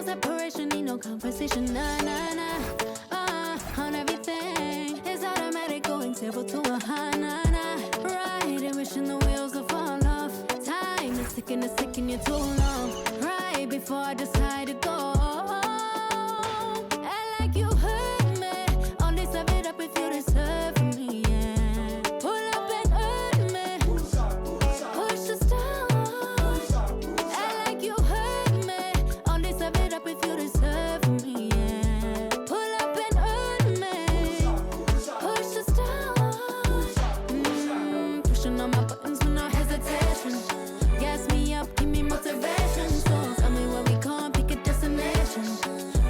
separation, need no conversation, nah, nah, nah. On everything, it's automatic, going table to a high, nah, nah. Right, and wishing the wheels will fall off. Time is ticking, it's ticking you too long. Right before I decide to go. Act like you heard me. Only serve it up if you deserve me, yeah. Pull up and hurt me. Push the stars. Act like you heard me. Only serve it up if you deserve me, yeah. Pull up and hurt me. Push the stars. Pushing on my buttons with no hesitation. Gas me up, give me motivation. So tell me where we going, pick a destination.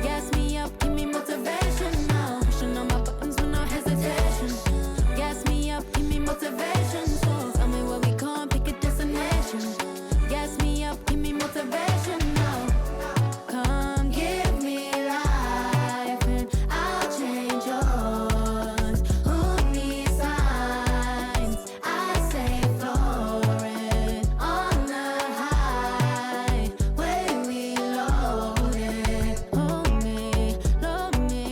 Gas me up, give me motivation now. Pushing on my buttons with no hesitation. Gas me up, give me motivation. So tell me where we going, pick a destination. Gas me up, give me motivation now. Come give me life and I'll change yours. Who needs signs? I say floating on the highway we loaded. Hold me, hold me,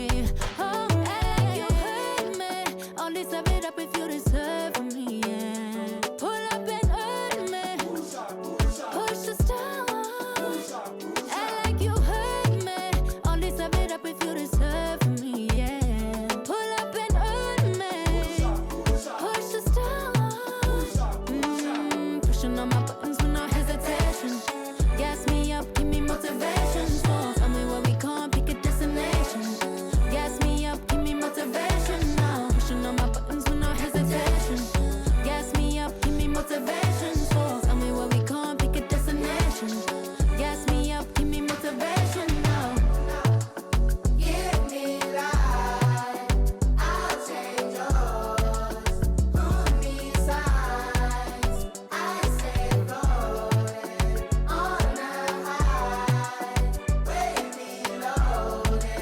hold me. Act like you heard me. Only serve it up if you deserve me, yeah. Pull up and hurt me. Push the stars. Act like you heard me. Only serve it up if you deserve me, yeah. Pull up and hurt me. Push the stars. Pushing on my buttons with no hesitation. Gas me up, give me motivation. So tell me where we going, pick a destination. Gas me up, give me motivation now. Pushing on my buttons with no hesitation. Gas me up, give me motivation. So tell me where we going, pick a destination. Gas me up, give me motivation now. Give me life, I'll change yours. Who needs signs? I say floating on the highway we loaded.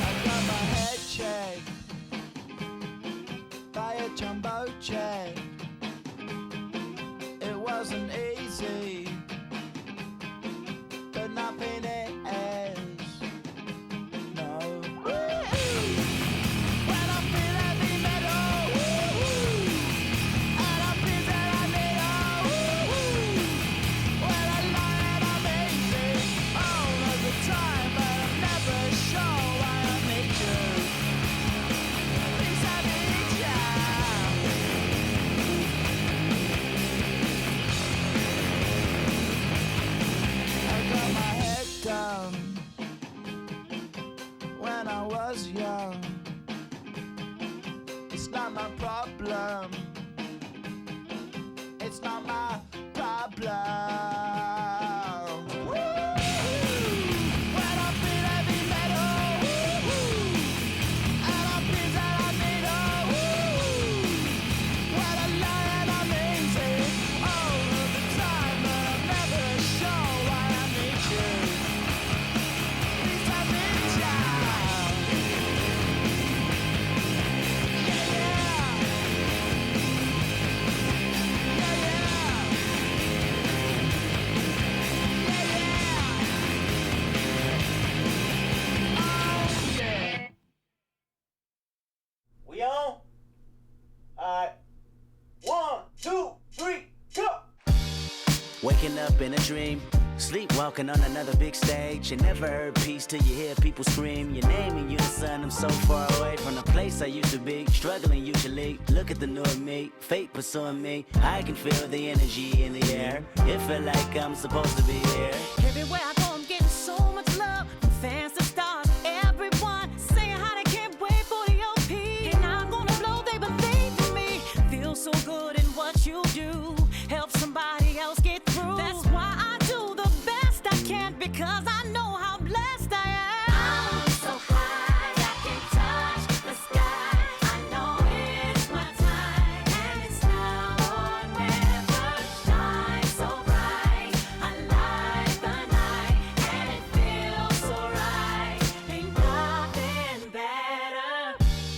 I got my head checked by a jumbo jet. It wasn't easy, but nothing is. No. When I feel heavy metal, and I feel that I need when I lie and I'm easy all of the time, but I'm never sure why I need you. Please I need ya. I got my head down when I was young. It's not my problem. It's not my problem. When I feel heavy metal, and I feel that I need when I lie and I'm easy all of the time, but I'm never sure why I need you. Please I need ya. Yeah, yeah. Yeah, yeah. Yeah, yeah. Oh, yeah. We on? Alright. 1, 2, 3, go! Waking up in a dream, sleepwalking on another big stage. You never heard peace till you hear people scream your name in unison. I'm so far away from the place I used to be, struggling usually. Look at the new me, fate pursuing me. I can feel the energy in the air. It feel like I'm supposed to be here. Everywhere I go, I'm getting so much love from fans to stars. Everyone saying how they can't wait for the OP. And I'm gonna blow, they believe in me. Feel so good in what you do. Help some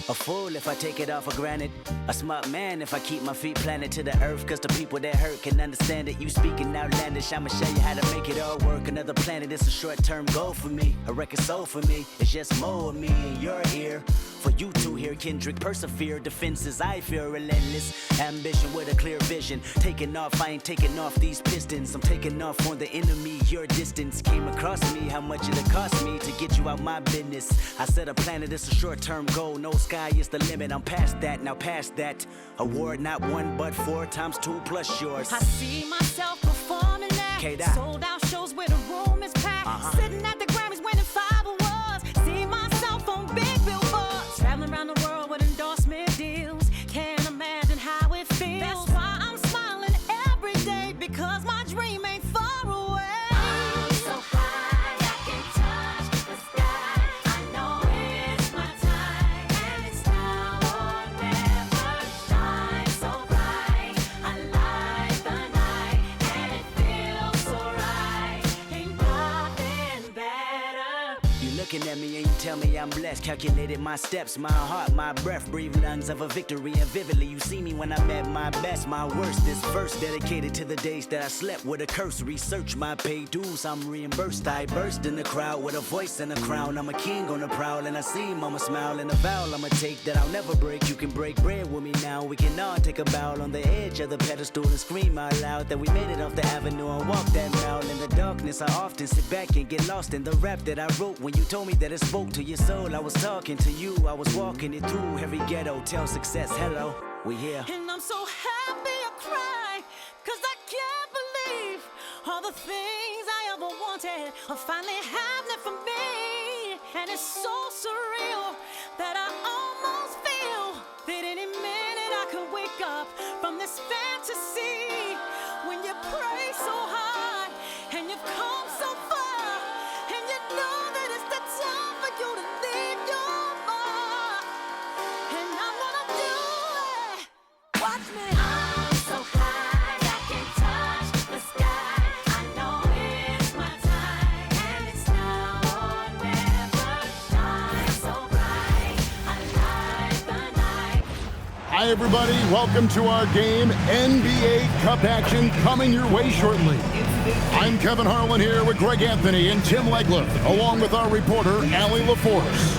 A fool if I take it all for granted. A smart man if I keep my feet planted to the earth. Cause the people that hurt can understand it. You speaking outlandish, I'ma show you how to make it all work. Another planet, it's a short-term goal for me. A record soul for me, it's just more of me in your ear. For you to hear Kendrick persevere. Defenses I feel relentless. Ambition with a clear vision. Taking off, I ain't taking off these pistons. I'm taking off on the enemy. Your distance came across me. How much it'll cost me to get you out my business. I said a planet, it's a short-term goal. No sky is the limit. I'm past that, now past that. Award not 1 but 4 times 2 plus yours. I see myself performing that. K-Dot. Sold out shows where the room is packed. Sitting at the Grammys winning 5 awards. See myself on big billboards. Traveling around the world with endorsement deals. Can't imagine how it feels. That's why I'm smiling every day. Because my dream ain't far away. I'm so high I can touch the sky. I know it's my time. And it's now or never. Shine so bright. I light the night. And it feels so right. Ain't nothing better. You looking at me and you tell me I'm blessed. Calculated my steps, my heart, my breath. Breathe lungs of a victory and vividly you see me when I'm at my best, my worst. This verse dedicated to the days that I slept with a curse. Research my paid dues, I'm reimbursed. I burst in the crowd with a voice and a crown. I'm a king on the prowl and I see mama smile. And a vow I'ma take that I'll never break. You can break bread with me now. We can all take a bow on the edge of the pedestal and scream out loud that we made it off the avenue and walk that mile. In the darkness I often sit back and get lost in the rap that I wrote. When you told me that it spoke to your soul, I was talking to you. I was walking it through every ghetto. Tell success hello, we here. And I'm so happy I cry, 'cause I can't believe all the things I ever wanted are finally happening for me. And it's so surreal that I almost feel that any minute I could wake up from this fantasy. When you pray so hard and you've come so far, and you know that it's the time for you to leave your mark. And I'm gonna do it. Watch me. I'm so high I can touch the sky. I know it's my time, and it's now or never. Shine so bright. I light the night. Hi, everybody. Welcome to our game. NBA Cup action coming your way shortly. I'm Kevin Harlan here with Greg Anthony and Tim Legler, along with our reporter, Allie LaForce.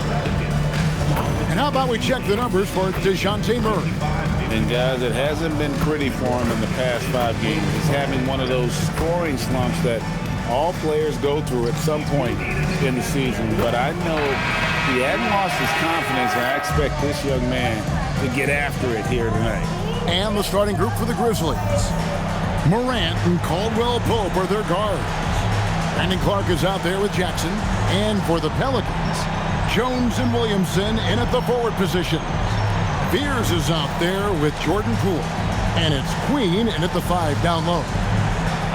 And how about we check the numbers for DeJounte Murray? And guys, it hasn't been pretty for him in the past 5 games. He's having one of those scoring slumps that all players go through at some point in the season. But I know he hadn't lost his confidence, and I expect this young man to get after it here tonight. And the starting group for the Grizzlies. Morant and Caldwell-Pope are their guards. Brandon Clark is out there with Jackson. And for the Pelicans, Jones and Williamson in at the forward position. Beers is out there with Jordan Poole. And it's Queen in at the 5 down low.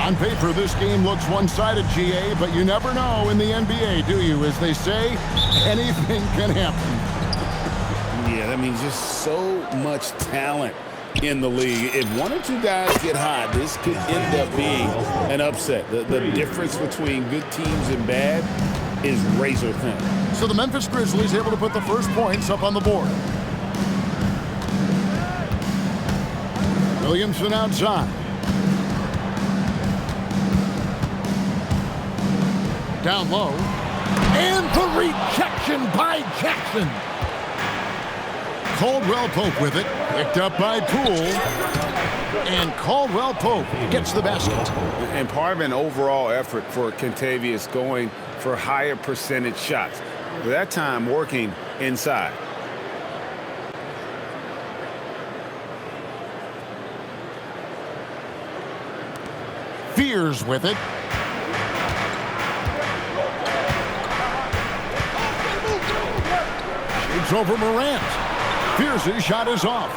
On paper, this game looks one-sided, GA, but you never know in the NBA, do you? As they say, anything can happen. Yeah, I mean, just so much talent in the league. If one or two guys get hot, this could end up being an upset. The difference between good teams and bad is razor thin. So the Memphis Grizzlies able to put the first points up on the board. Williamson outside. Down low. And the rejection by Jackson. Caldwell-Pope with it. Picked up by Poole. And Caldwell-Pope gets the basket. And part of an overall effort for Kentavious going for higher percentage shots. But that time working inside. Fears with it. Shoots over Morant. Fears' shot is off.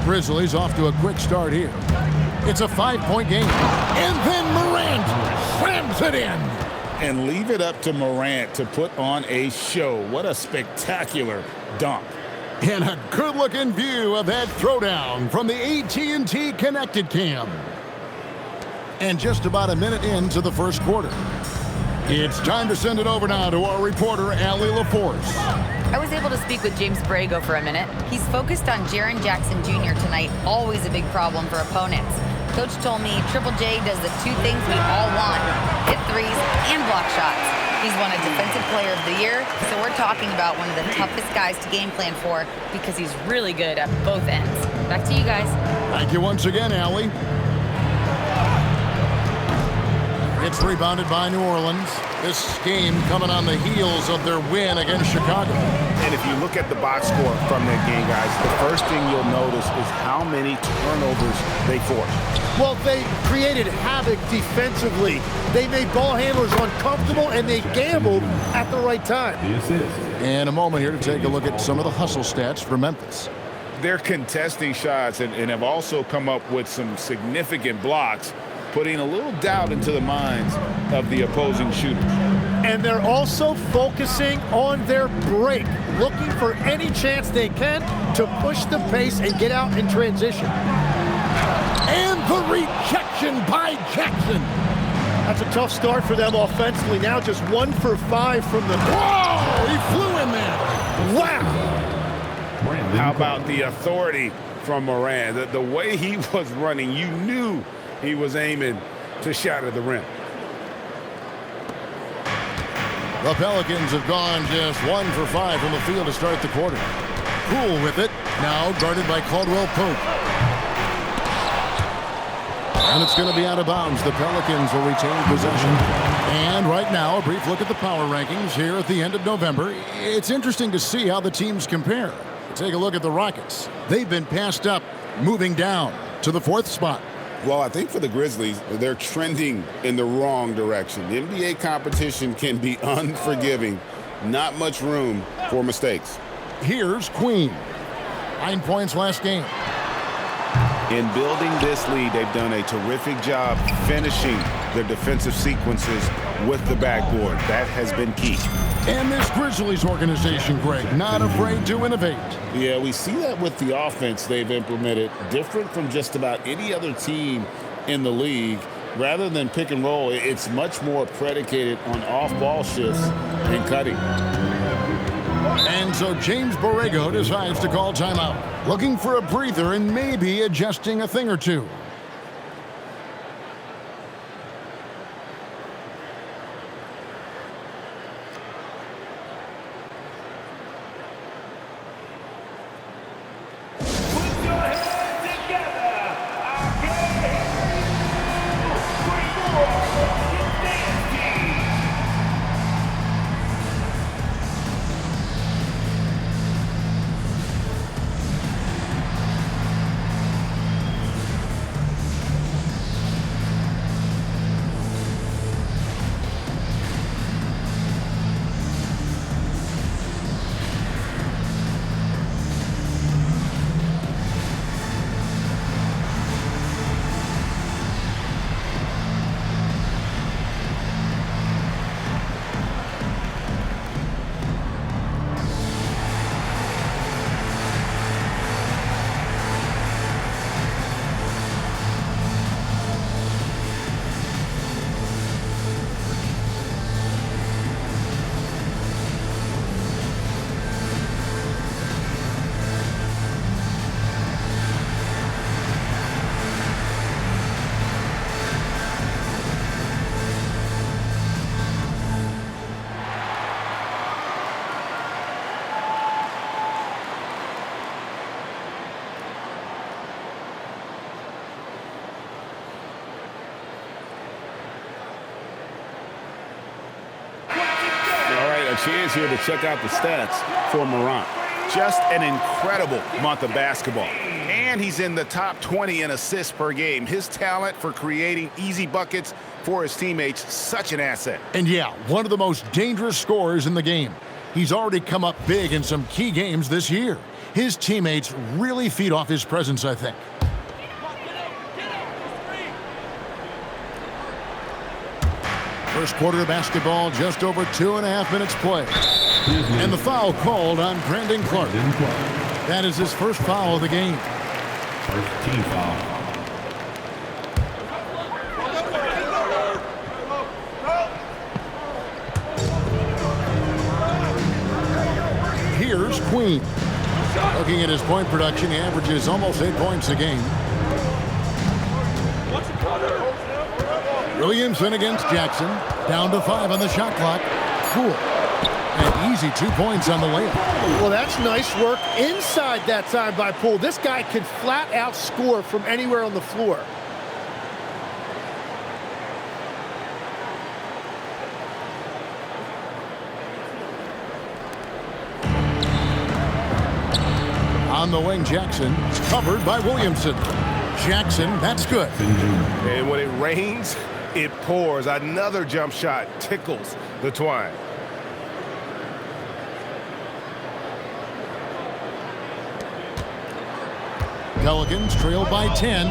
Grizzlies off to a quick start here. It's a 5-point game. And then Morant slams it in. And leave it up to Morant to put on a show. What a spectacular dunk. And a good-looking view of that throwdown from the AT&T Connected Cam. And just about a minute into the first quarter. It's time to send it over now to our reporter, Allie LaForce. I was able to speak with James Borrego for a minute. He's focused on Jaren Jackson Jr. tonight, always a big problem for opponents. Coach told me Triple J does the two things we all want, hit threes and block shots. He's won a Defensive Player of the Year, so we're talking about one of the toughest guys to game plan for because he's really good at both ends. Back to you guys. Thank you once again, Allie. It's rebounded by New Orleans. This game coming on the heels of their win against Chicago. And if you look at the box score from that game, guys, the first thing you'll notice is how many turnovers they forced. Well, they created havoc defensively. They made ball handlers uncomfortable, and they gambled at the right time. And a moment here to take a look at some of the hustle stats for Memphis. They're contesting shots and have also come up with some significant blocks, putting a little doubt into the minds of the opposing shooters. And they're also focusing on their break, looking for any chance they can to push the pace and get out in transition. And the rejection by Jackson. That's a tough start for them offensively. Now just 1 for 5 from the... Whoa! He flew in there. Wow! How about the authority from Moran? The way he was running, you knew he was aiming to shatter the rim. The Pelicans have gone just 1 for 5 from the field to start the quarter. Poole with it, now guarded by Caldwell-Pope. And it's going to be out of bounds. The Pelicans will retain possession. And right now, a brief look at the power rankings here at the end of November. It's interesting to see how the teams compare. Take a look at the Rockets. They've been passed up, moving down to the 4th spot. Well, I think for the Grizzlies, they're trending in the wrong direction. The NBA competition can be unforgiving. Not much room for mistakes. Here's Queen. 9 points last game. In building this lead, they've done a terrific job finishing their defensive sequences with the backboard. That has been key. And this Grizzlies organization, Greg, not afraid to innovate. Yeah, we see that with the offense they've implemented, different from just about any other team in the league. Rather than pick and roll, it's much more predicated on off-ball shifts and cutting. And so James Borrego decides to call timeout, looking for a breather and maybe adjusting a thing or two. Chance here to check out the stats for Morant. Just an incredible month of basketball. And he's in the top 20 in assists per game. His talent for creating easy buckets for his teammates, such an asset. And yeah, one of the most dangerous scorers in the game. He's already come up big in some key games this year. His teammates really feed off his presence, I think. First quarter of basketball, just over 2.5 minutes play. And the foul called on Brandon Clark. That is his first foul of the game. First team foul. Here's Queen. Looking at his point production, he averages almost 8 points a game. Williamson against Jackson. Down to 5 on the shot clock. Poole. An easy 2 points on the layup. Well, that's nice work inside that time by Poole. This guy can flat out score from anywhere on the floor. On the wing, Jackson. Covered by Williamson. Jackson, that's good. And when it rains, it pours. Another jump shot tickles the twine. Pelicans trail by 10.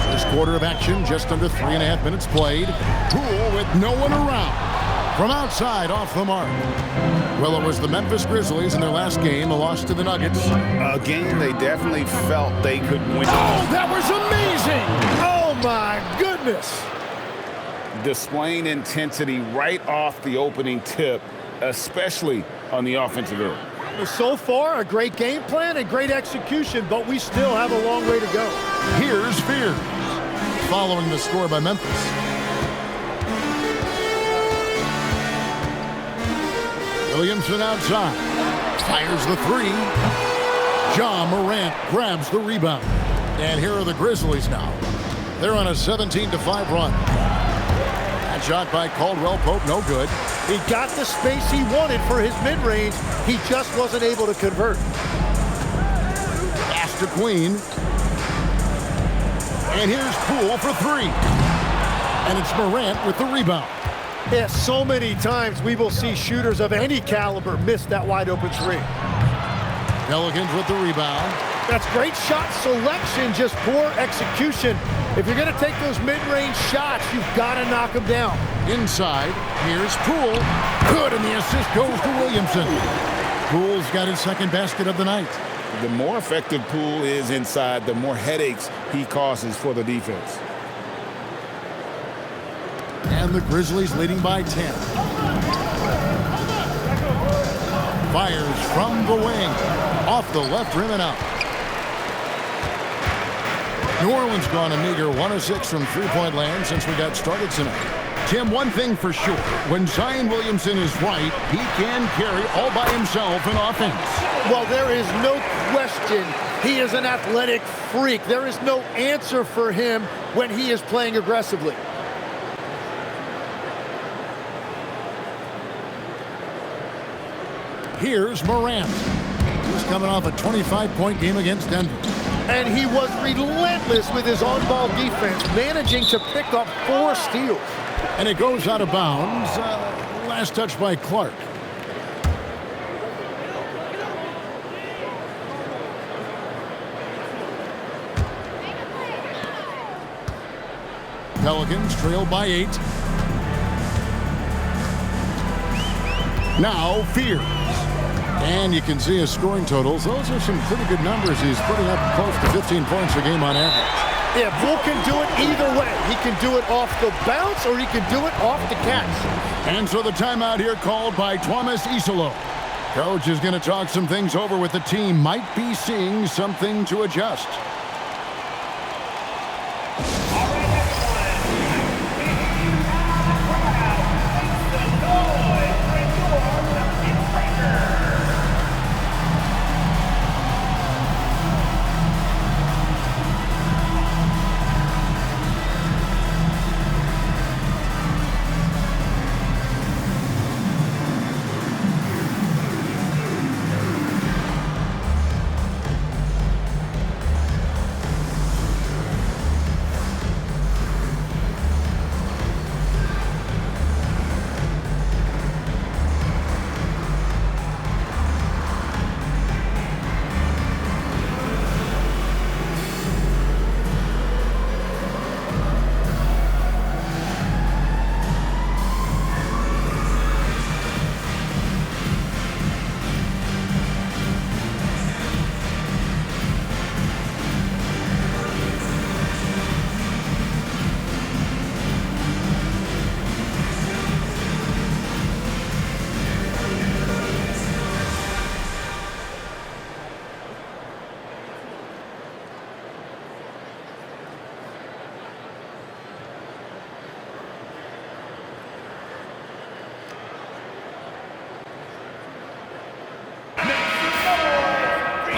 First quarter of action, just under 3.5 minutes played. Poole with no one around. From outside, off the mark. Well, it was the Memphis Grizzlies in their last game, a loss to the Nuggets. A game they definitely felt they could win. Oh, that was amazing! Oh, my goodness! Displaying intensity right off the opening tip, especially on the offensive end. So far, a great game plan and great execution, but we still have a long way to go. Here's Fears, following the score by Memphis. Williamson outside. Fires the 3. Ja Morant grabs the rebound. And here are the Grizzlies now. They're on a 17-5 run. That shot by Caldwell-Pope, no good. He got the space he wanted for his mid-range. He just wasn't able to convert. Pass to Queen. And here's Poole for 3. And it's Morant with the rebound. Yeah, so many times we will see shooters of any caliber miss that wide-open 3. Pelicans with the rebound. That's great shot selection, just poor execution. If you're going to take those mid-range shots, you've got to knock them down. Inside, here's Poole. Good, and the assist goes to Williamson. Poole's got his second basket of the night. The more effective Poole is inside, the more headaches he causes for the defense. And the Grizzlies leading by 10. Fires from the wing. Off the left rim and out. New Orleans gone a meager 1 of 6 from three-point land since we got started tonight. Tim, one thing for sure. When Zion Williamson is right, he can carry all by himself in offense. Well, there is no question he is an athletic freak. There is no answer for him when he is playing aggressively. Here's Morant. He's coming off a 25-point game against Denver. And he was relentless with his on-ball defense, managing to pick up 4 steals. And it goes out of bounds. Last touch by Clark. Pelicans trail by 8. Now Fears. And you can see his scoring totals. Those are some pretty good numbers. He's putting up close to 15 points a game on average. Yeah, Poole can do it either way. He can do it off the bounce or he can do it off the catch. And so the timeout here called by Thomas Isolo. Coach is going to talk some things over with the team. Might be seeing something to adjust.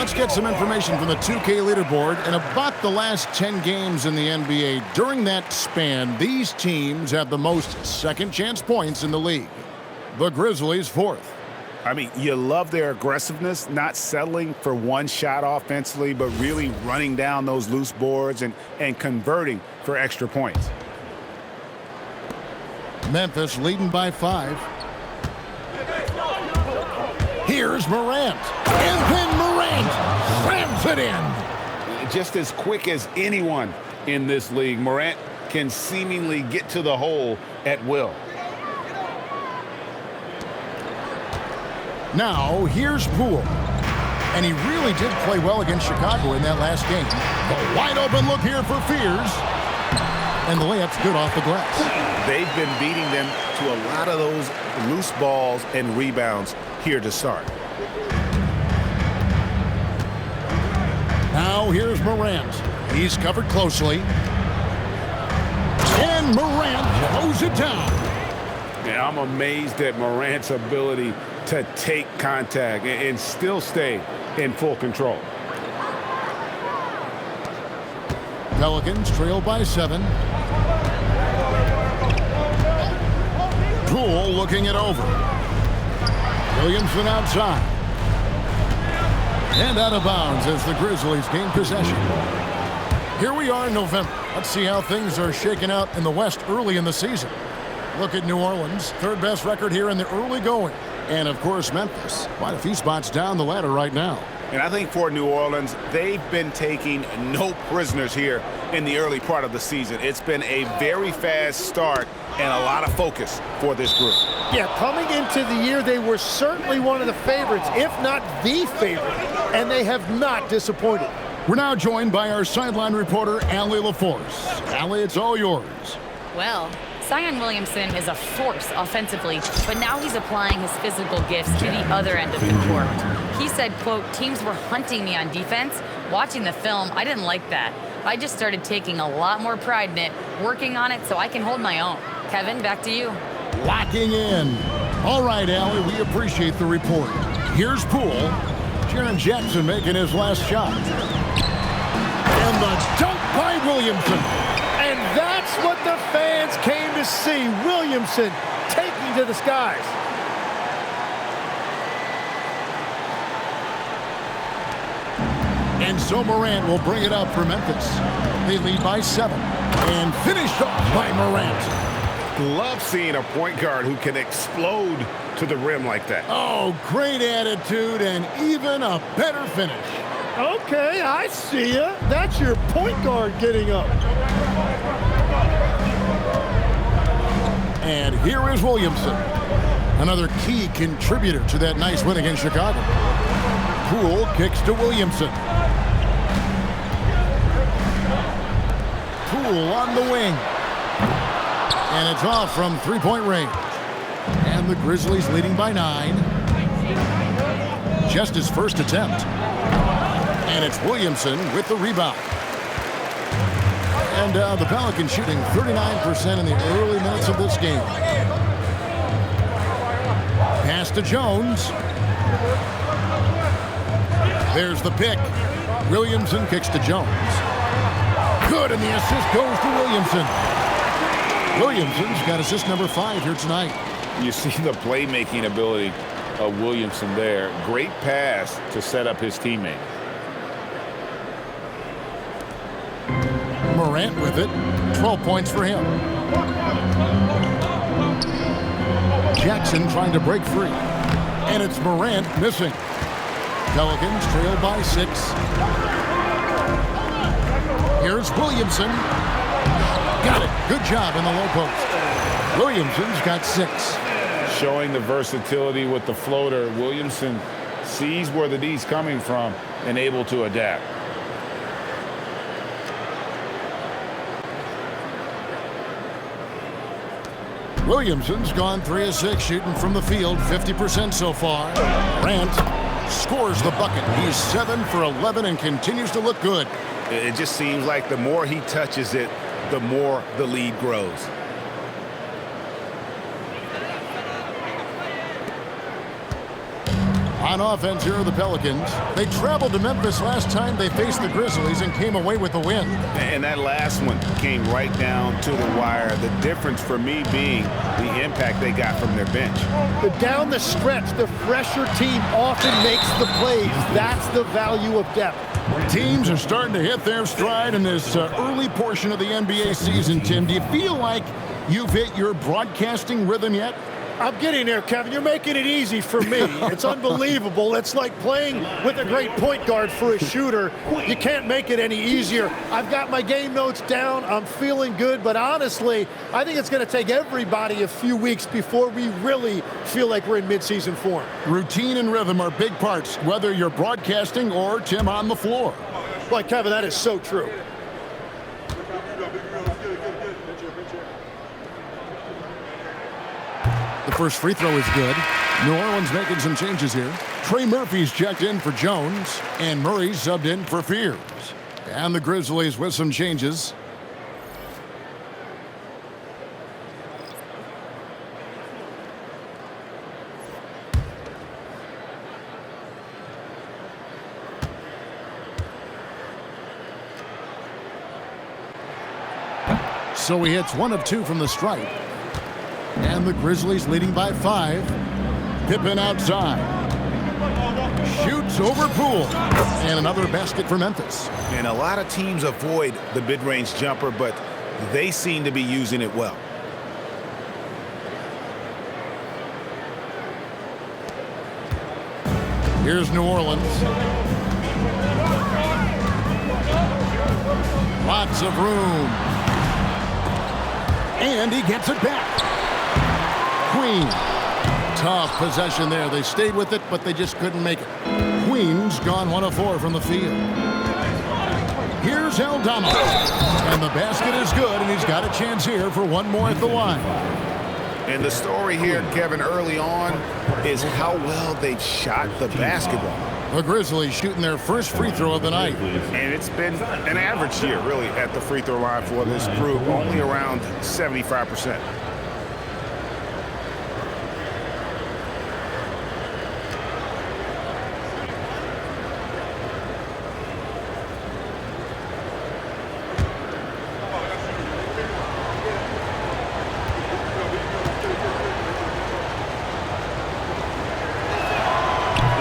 Let's get some information from the 2K leaderboard. In about the last 10 games in the NBA, during that span, these teams have the most second-chance points in the league. The Grizzlies, 4th. I mean, you love their aggressiveness, not settling for one shot offensively, but really running down those loose boards and converting for extra points. Memphis leading by 5. Here's Morant. And then Morant slams it in. Just as quick as anyone in this league, Morant can seemingly get to the hole at will. Now, here's Poole. And he really did play well against Chicago in that last game. The wide open look here for Fears. And the layup's good off the glass. They've been beating them to a lot of those loose balls and rebounds here to start. Now, here's Morant. He's covered closely. And Morant throws it down. Yeah, I'm amazed at Morant's ability to take contact and still stay in full control. Pelicans trail by 7. Poole looking it over. Williamson outside. And out of bounds as the Grizzlies gain possession. Here we are in November. Let's see how things are shaking out in the West early in the season. Look at New Orleans, 3rd best record here in the early going. And, of course, Memphis, quite a few spots down the ladder right now. And I think for New Orleans, they've been taking no prisoners here in the early part of the season. It's been a very fast start and a lot of focus for this group. Yeah, coming into the year, they were certainly one of the favorites, if not the favorite, and they have not disappointed. We're now joined by our sideline reporter, Allie LaForce. Allie, it's all yours. Well, Zion Williamson is a force offensively, but now he's applying his physical gifts to the other end of the court. He said, quote, teams were hunting me on defense. Watching the film, I didn't like that. I just started taking a lot more pride in it, working on it so I can hold my own. Kevin, back to you. Locking in. All right, Allie, we appreciate the report. Here's Poole. Jaren Jackson making his last shot. And the dunk by Williamson. And that's what the fans came to see. Williamson taking to the skies. And so Morant will bring it up for Memphis. They lead by 7. And finished off by Morant. Love seeing a point guard who can explode to the rim like that. Oh, great attitude and even a better finish. Okay, I see ya. That's your point guard getting up. And here is Williamson, another key contributor to that nice win against Chicago. Poole kicks to Williamson. Poole on the wing. And it's off from three-point range. And the Grizzlies leading by 9. Just his first attempt. And it's Williamson with the rebound. And the Pelicans shooting 39% in the early minutes of this game. Pass to Jones. There's the pick. Williamson kicks to Jones. Good, and the assist goes to Williamson. Williamson's got assist number 5 here tonight. You see the playmaking ability of Williamson there. Great pass to set up his teammate. Morant with it. 12 points for him. Jackson trying to break free. And it's Morant missing. Pelicans trail by 6. Here's Williamson. Got it. Good job in the low post. Williamson's got 6. Showing the versatility with the floater. Williamson sees where the D's coming from and able to adapt. Williamson's gone 3 of 6 shooting from the field, 50% so far. Morant scores the bucket. He's 7 for 11 and continues to look good. It just seems like the more he touches it, the more the lead grows. On offense, here are the Pelicans. They traveled to Memphis last time they faced the Grizzlies and came away with the win. And that last one came right down to the wire. The difference for me being the impact they got from their bench. But down the stretch, the fresher team often makes the plays. That's the value of depth. Teams are starting to hit their stride in this early portion of the NBA season, Tim. Do you feel like you've hit your broadcasting rhythm yet? I'm getting there, Kevin. You're making it easy for me. It's unbelievable. It's like playing with a great point guard for a shooter. You can't make it any easier. I've got my game notes down. I'm feeling good. But honestly, I think it's going to take everybody a few weeks before we really feel like we're in midseason form. Routine and rhythm are big parts, whether you're broadcasting or, Tim, on the floor. Well, Kevin, that is so true. The first free throw is good. New Orleans making some changes here. Trey Murphy's checked in for Jones, and Murray's subbed in for Fears. And the Grizzlies with some changes. So he hits 1 of 2 from the stripe. And the Grizzlies leading by 5. Pippen outside. Shoots over Poole. And another basket for Memphis. And a lot of teams avoid the mid-range jumper, but they seem to be using it well. Here's New Orleans. Lots of room. And he gets it back. Queen. Tough possession there. They stayed with it, but they just couldn't make it. Queen's gone 1 of 4 from the field. Here's Aldama. And the basket is good, and he's got a chance here for 1 more at the line. And the story here, Kevin, early on is how well they've shot the basketball. The Grizzlies shooting their first free throw of the night. And it's been an average year, really, at the free throw line for this group, only around 75%.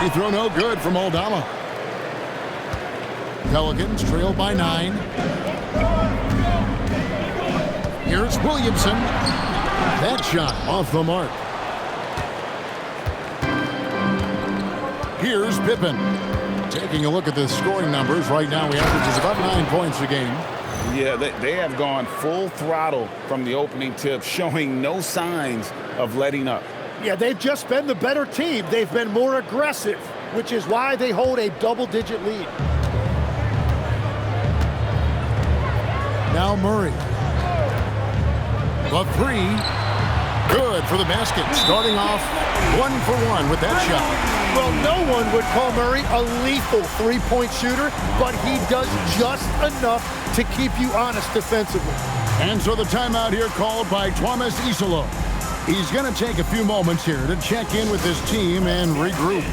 Free throw no good from Aldama. Pelicans trail by 9. Here's Williamson. That shot off the mark. Here's Pippen. Taking a look at the scoring numbers right now, he averages about 9 points a game. Yeah, they have gone full throttle from the opening tip, showing no signs of letting up. Yeah, they've just been the better team. They've been more aggressive, which is why they hold a double-digit lead. Now Murray. The 3. Good for the basket. Starting off 1 for 1 with that shot. Well, no one would call Murray a lethal three-point shooter, but he does just enough to keep you honest defensively. And so the timeout here called by Thomas Isolo. He's going to take a few moments here to check in with his team and regroup.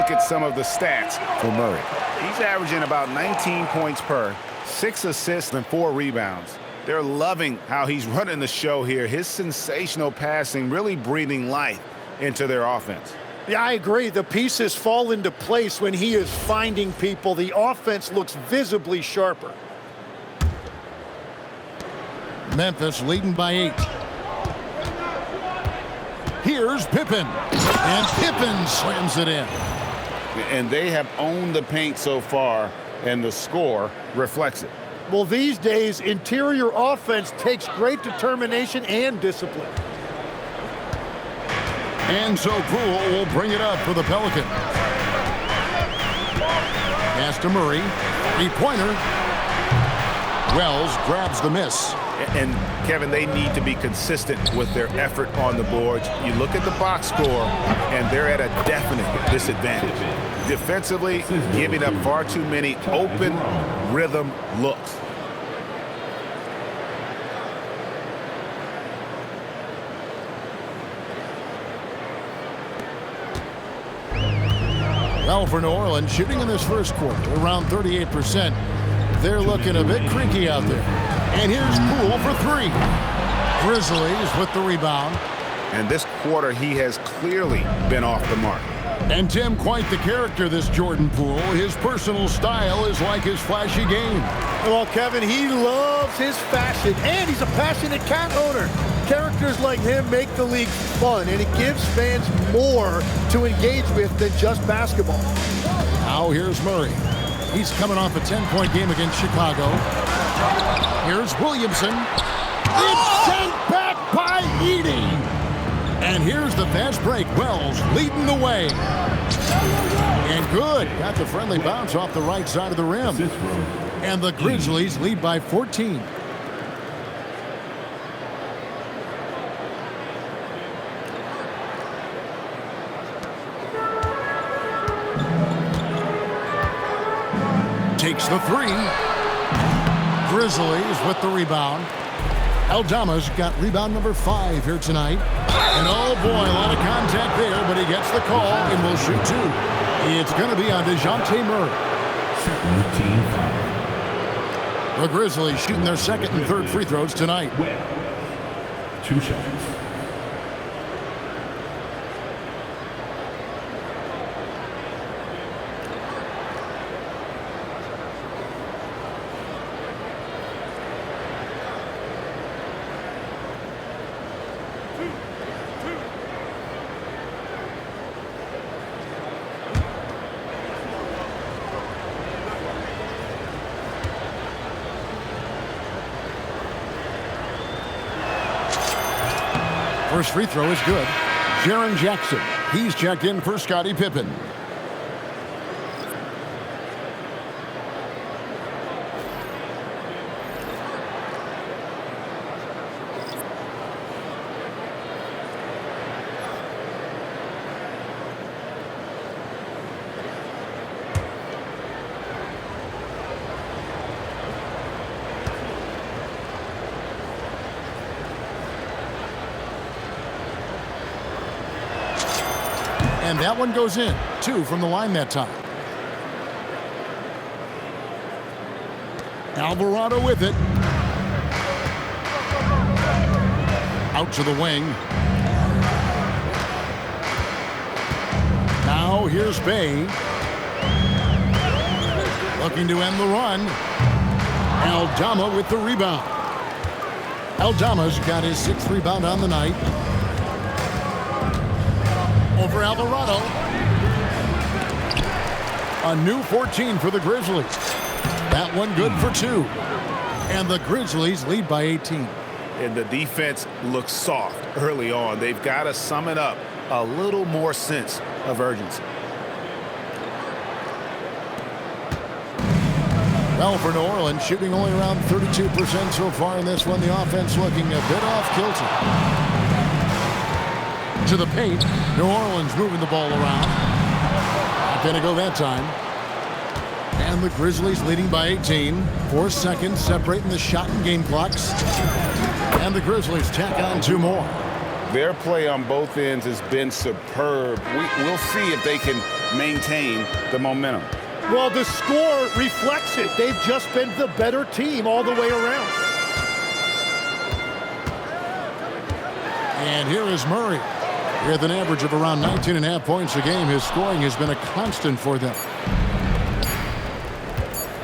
look at some of the stats for Murray. He's averaging about 19 points per, 6 assists and 4 rebounds. They're loving how he's running the show here. His sensational passing really breathing life into their offense. Yeah, I agree. The pieces fall into place when he is finding people. The offense looks visibly sharper. Memphis leading by 8. Here's Pippen. And Pippen slams it in. And they have owned the paint so far, and the score reflects it. Well, these days, interior offense takes great determination and discipline. And so Poole will bring it up for the Pelicans. Pass to Murray. 3-pointer. Wells grabs the miss. And, Kevin, they need to be consistent with their effort on the boards. You look at the box score, and they're at a definite disadvantage. Defensively, giving up far too many open rhythm looks. Well, for New Orleans, shooting in this first quarter, around 38%. They're looking a bit creaky out there. And here's Poole for 3. Grizzlies with the rebound. And this quarter, he has clearly been off the mark. And Tim, quite the character, this Jordan Poole. His personal style is like his flashy game. Well, Kevin, he loves his fashion, and he's a passionate cat owner. Characters like him make the league fun, and it gives fans more to engage with than just basketball. Now here's Murray. He's coming off a 10-point game against Chicago. Here's Williamson. It's sent back by Edey. And here's the fast break. Wells leading the way. And good. Got the friendly bounce off the right side of the rim. And the Grizzlies lead by 14. Takes the 3. Grizzlies with the rebound. Aldama's got rebound number 5 here tonight. And oh boy, a lot of contact there, but he gets the call and will shoot 2. It's going to be on DeJounte Murray. The Grizzlies shooting their second and third free throws tonight. 2 shots. First free throw is good. Jaren Jackson. He's checked in for Scottie Pippen. And that one goes in. 2 from the line that time. Alvarado with it. Out to the wing. Now here's Bay. Looking to end the run. Aldama with the rebound. Aldama's got his 6th rebound on the night. Over Alvarado. A new 14 for the Grizzlies. That one good for 2. And the Grizzlies lead by 18. And the defense looks soft early on. They've got to sum it up. A little more sense of urgency. Well, for New Orleans, shooting only around 32% so far in this one. The offense looking a bit off kilter. To the paint. New Orleans moving the ball around. Not going to go that time. And the Grizzlies leading by 18. 4 seconds separating the shot and game clocks. And the Grizzlies tack on 2 more. Their play on both ends has been superb. We'll see if they can maintain the momentum. Well, the score reflects it. They've just been the better team all the way around. And here is Murray. With an average of around 19.5 points a game, his scoring has been a constant for them.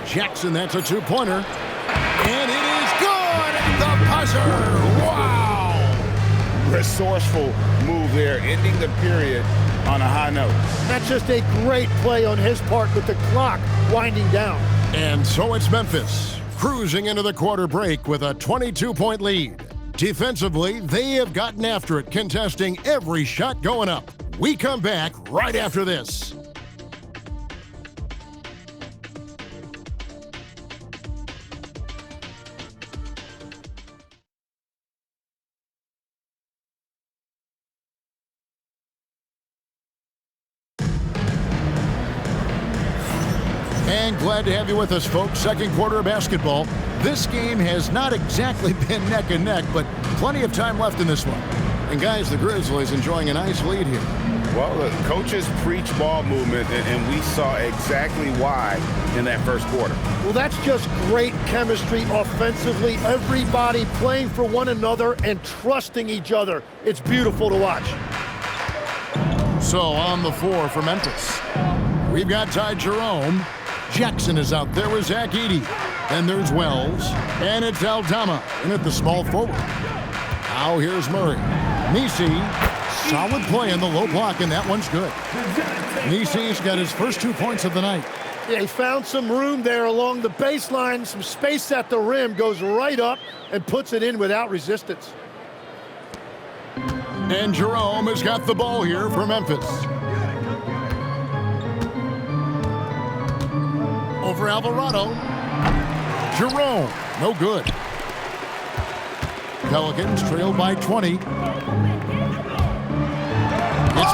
Jackson, that's a two-pointer. And it is good at the buzzer. Wow! Resourceful move there, ending the period on a high note. That's just a great play on his part with the clock winding down. And so it's Memphis, cruising into the quarter break with a 22-point lead. Defensively, they have gotten after it, contesting every shot going up. We come back right after this. And glad to have you with us, folks. Second quarter of basketball. This game has not exactly been neck and neck, but plenty of time left in this one. And guys, the Grizzlies enjoying a nice lead here. Well, the coaches preach ball movement, and we saw exactly why in that first quarter. Well, that's just great chemistry offensively. Everybody playing for one another and trusting each other. It's beautiful to watch. So on the floor for Memphis, we've got Ty Jerome. Jackson is out there with Zach Edey. And there's Wells. And it's Aldama in at the small forward. Now here's Murray. Nisi, solid play in the low block, and that one's good. Nisi's got his first 2 points of the night. Yeah, he found some room there along the baseline, some space at the rim, goes right up and puts it in without resistance. And Jerome has got the ball here for Memphis. Over Alvarado. Jerome, no good. Pelicans trailed by 20. It's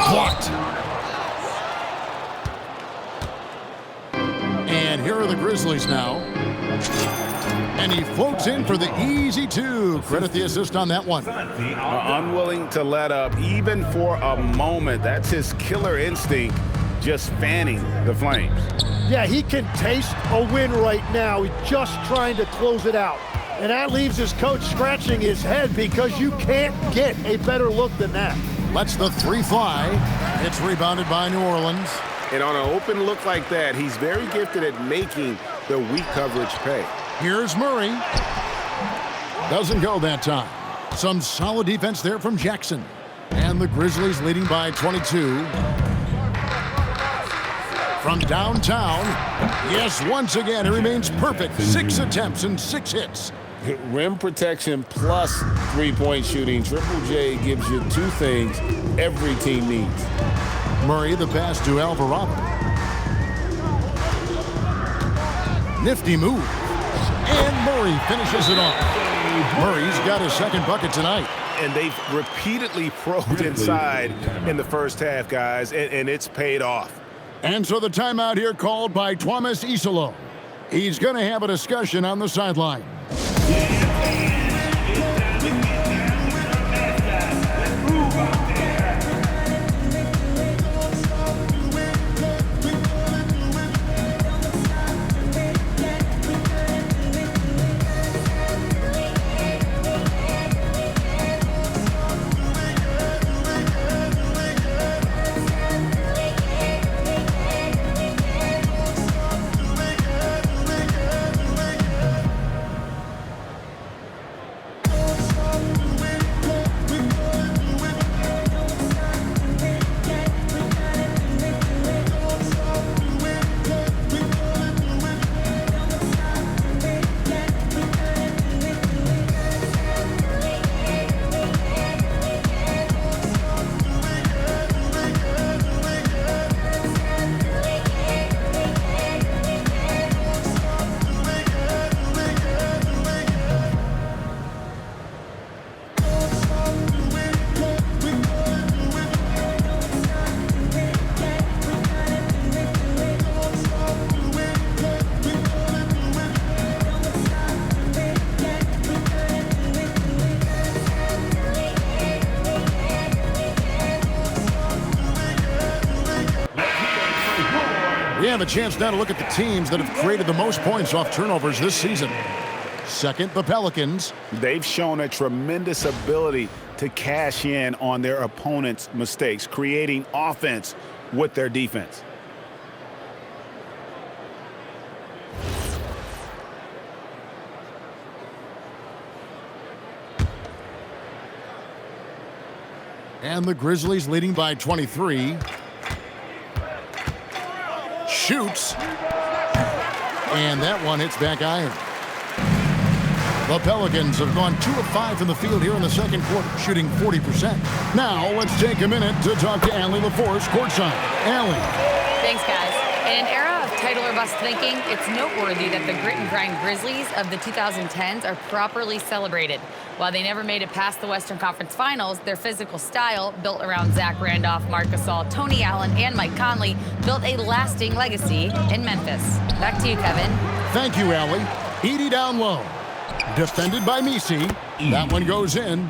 blocked. And here are the Grizzlies now. And he floats in for the easy two. Credit the assist on that one. Unwilling to let up even for a moment. That's his killer instinct, just fanning the flames. Yeah, he can taste a win right now. He's just trying to close it out. And that leaves his coach scratching his head because you can't get a better look than that. Lets the three fly. It's rebounded by New Orleans. And on an open look like that, he's very gifted at making the weak coverage pay. Here's Murray. Doesn't go that time. Some solid defense there from Jackson. And the Grizzlies leading by 22. From downtown, yes, once again, it remains perfect. 6 attempts and 6 hits. Rim protection plus three-point shooting. Triple J gives you two things every team needs. Murray, the pass to Alvarado. Nifty move. And Murray finishes it off. Murray's got his second bucket tonight. And they've repeatedly probed inside in the first half, guys, and it's paid off. And so the timeout here called by Thomas Isolo. He's going to have a discussion on the sideline. have a chance now to look at the teams that have created the most points off turnovers this season. Second, the Pelicans. They've shown a tremendous ability to cash in on their opponent's mistakes, creating offense with their defense. And the Grizzlies leading by 23. Shoots. And that one hits back iron. The Pelicans have gone 2 of 5 from the field here in the second quarter, shooting 40%. Now let's take a minute to talk to Allie LaForce courtside. Allie. Thanks, guys. In an era of title or bust thinking, it's noteworthy that the grit and grind Grizzlies of the 2010s are properly celebrated. While they never made it past the Western Conference Finals, their physical style, built around Zach Randolph, Marc Gasol, Tony Allen, and Mike Conley, built a lasting legacy in Memphis. Back to you, Kevin. Thank you, Allie. Edie down low. Defended by Misi. That one goes in.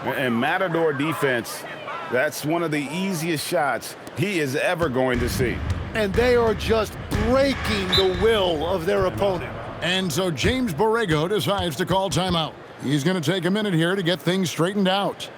And Matador defense, that's one of the easiest shots he is ever going to see. And they are just breaking the will of their opponent. And so James Borrego decides to call timeout. He's going to take a minute here to get things straightened out.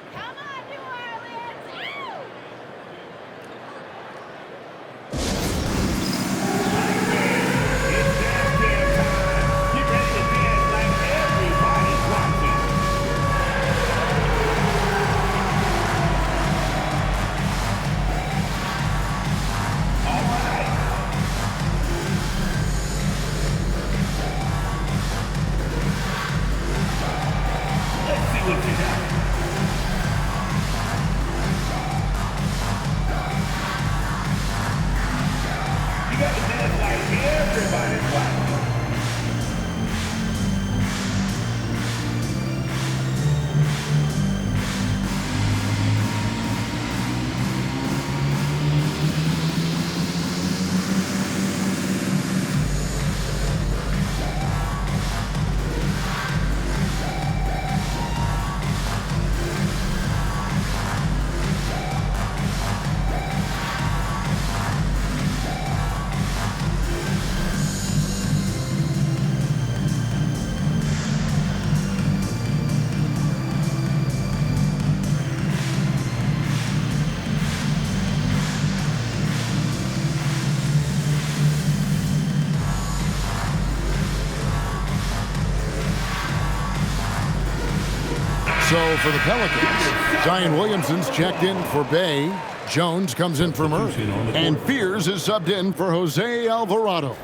So for the Pelicans, Zion Williamson's checked in for Bay. Jones comes in for Murray. And Fears is subbed in for Jose Alvarado.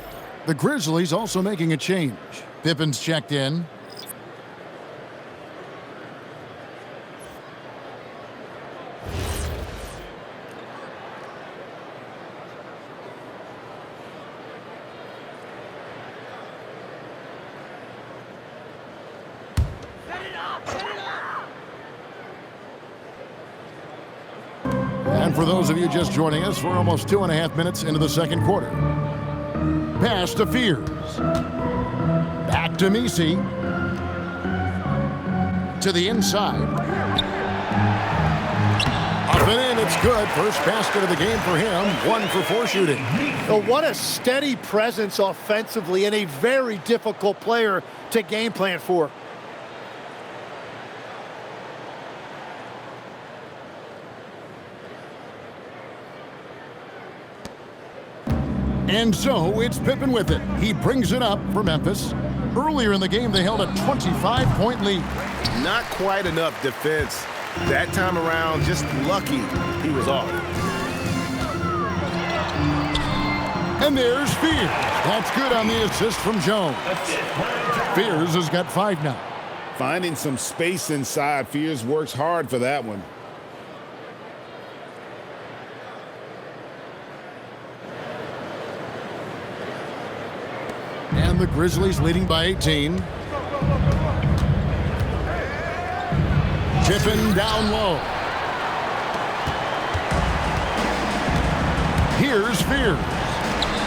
The Grizzlies also making a change. Pippen's checked in. And for those of you just joining us, we're almost 2.5 minutes into the second quarter. Pass to Fears. Back to Misi. To the inside. Up and in, it's good. First basket of the game for him. 1 for 4 shooting. Oh, what a steady presence offensively and a very difficult player to game plan for. And so it's Pippen with it. He brings it up for Memphis. Earlier in the game, they held a 25-point lead. Not quite enough defense. That time around, just lucky he was off. And there's Fears. That's good on the assist from Jones. Fears has got 5 now. Finding some space inside. Fears works hard for that one. And the Grizzlies leading by 18. Pippen down low. Here's Fears.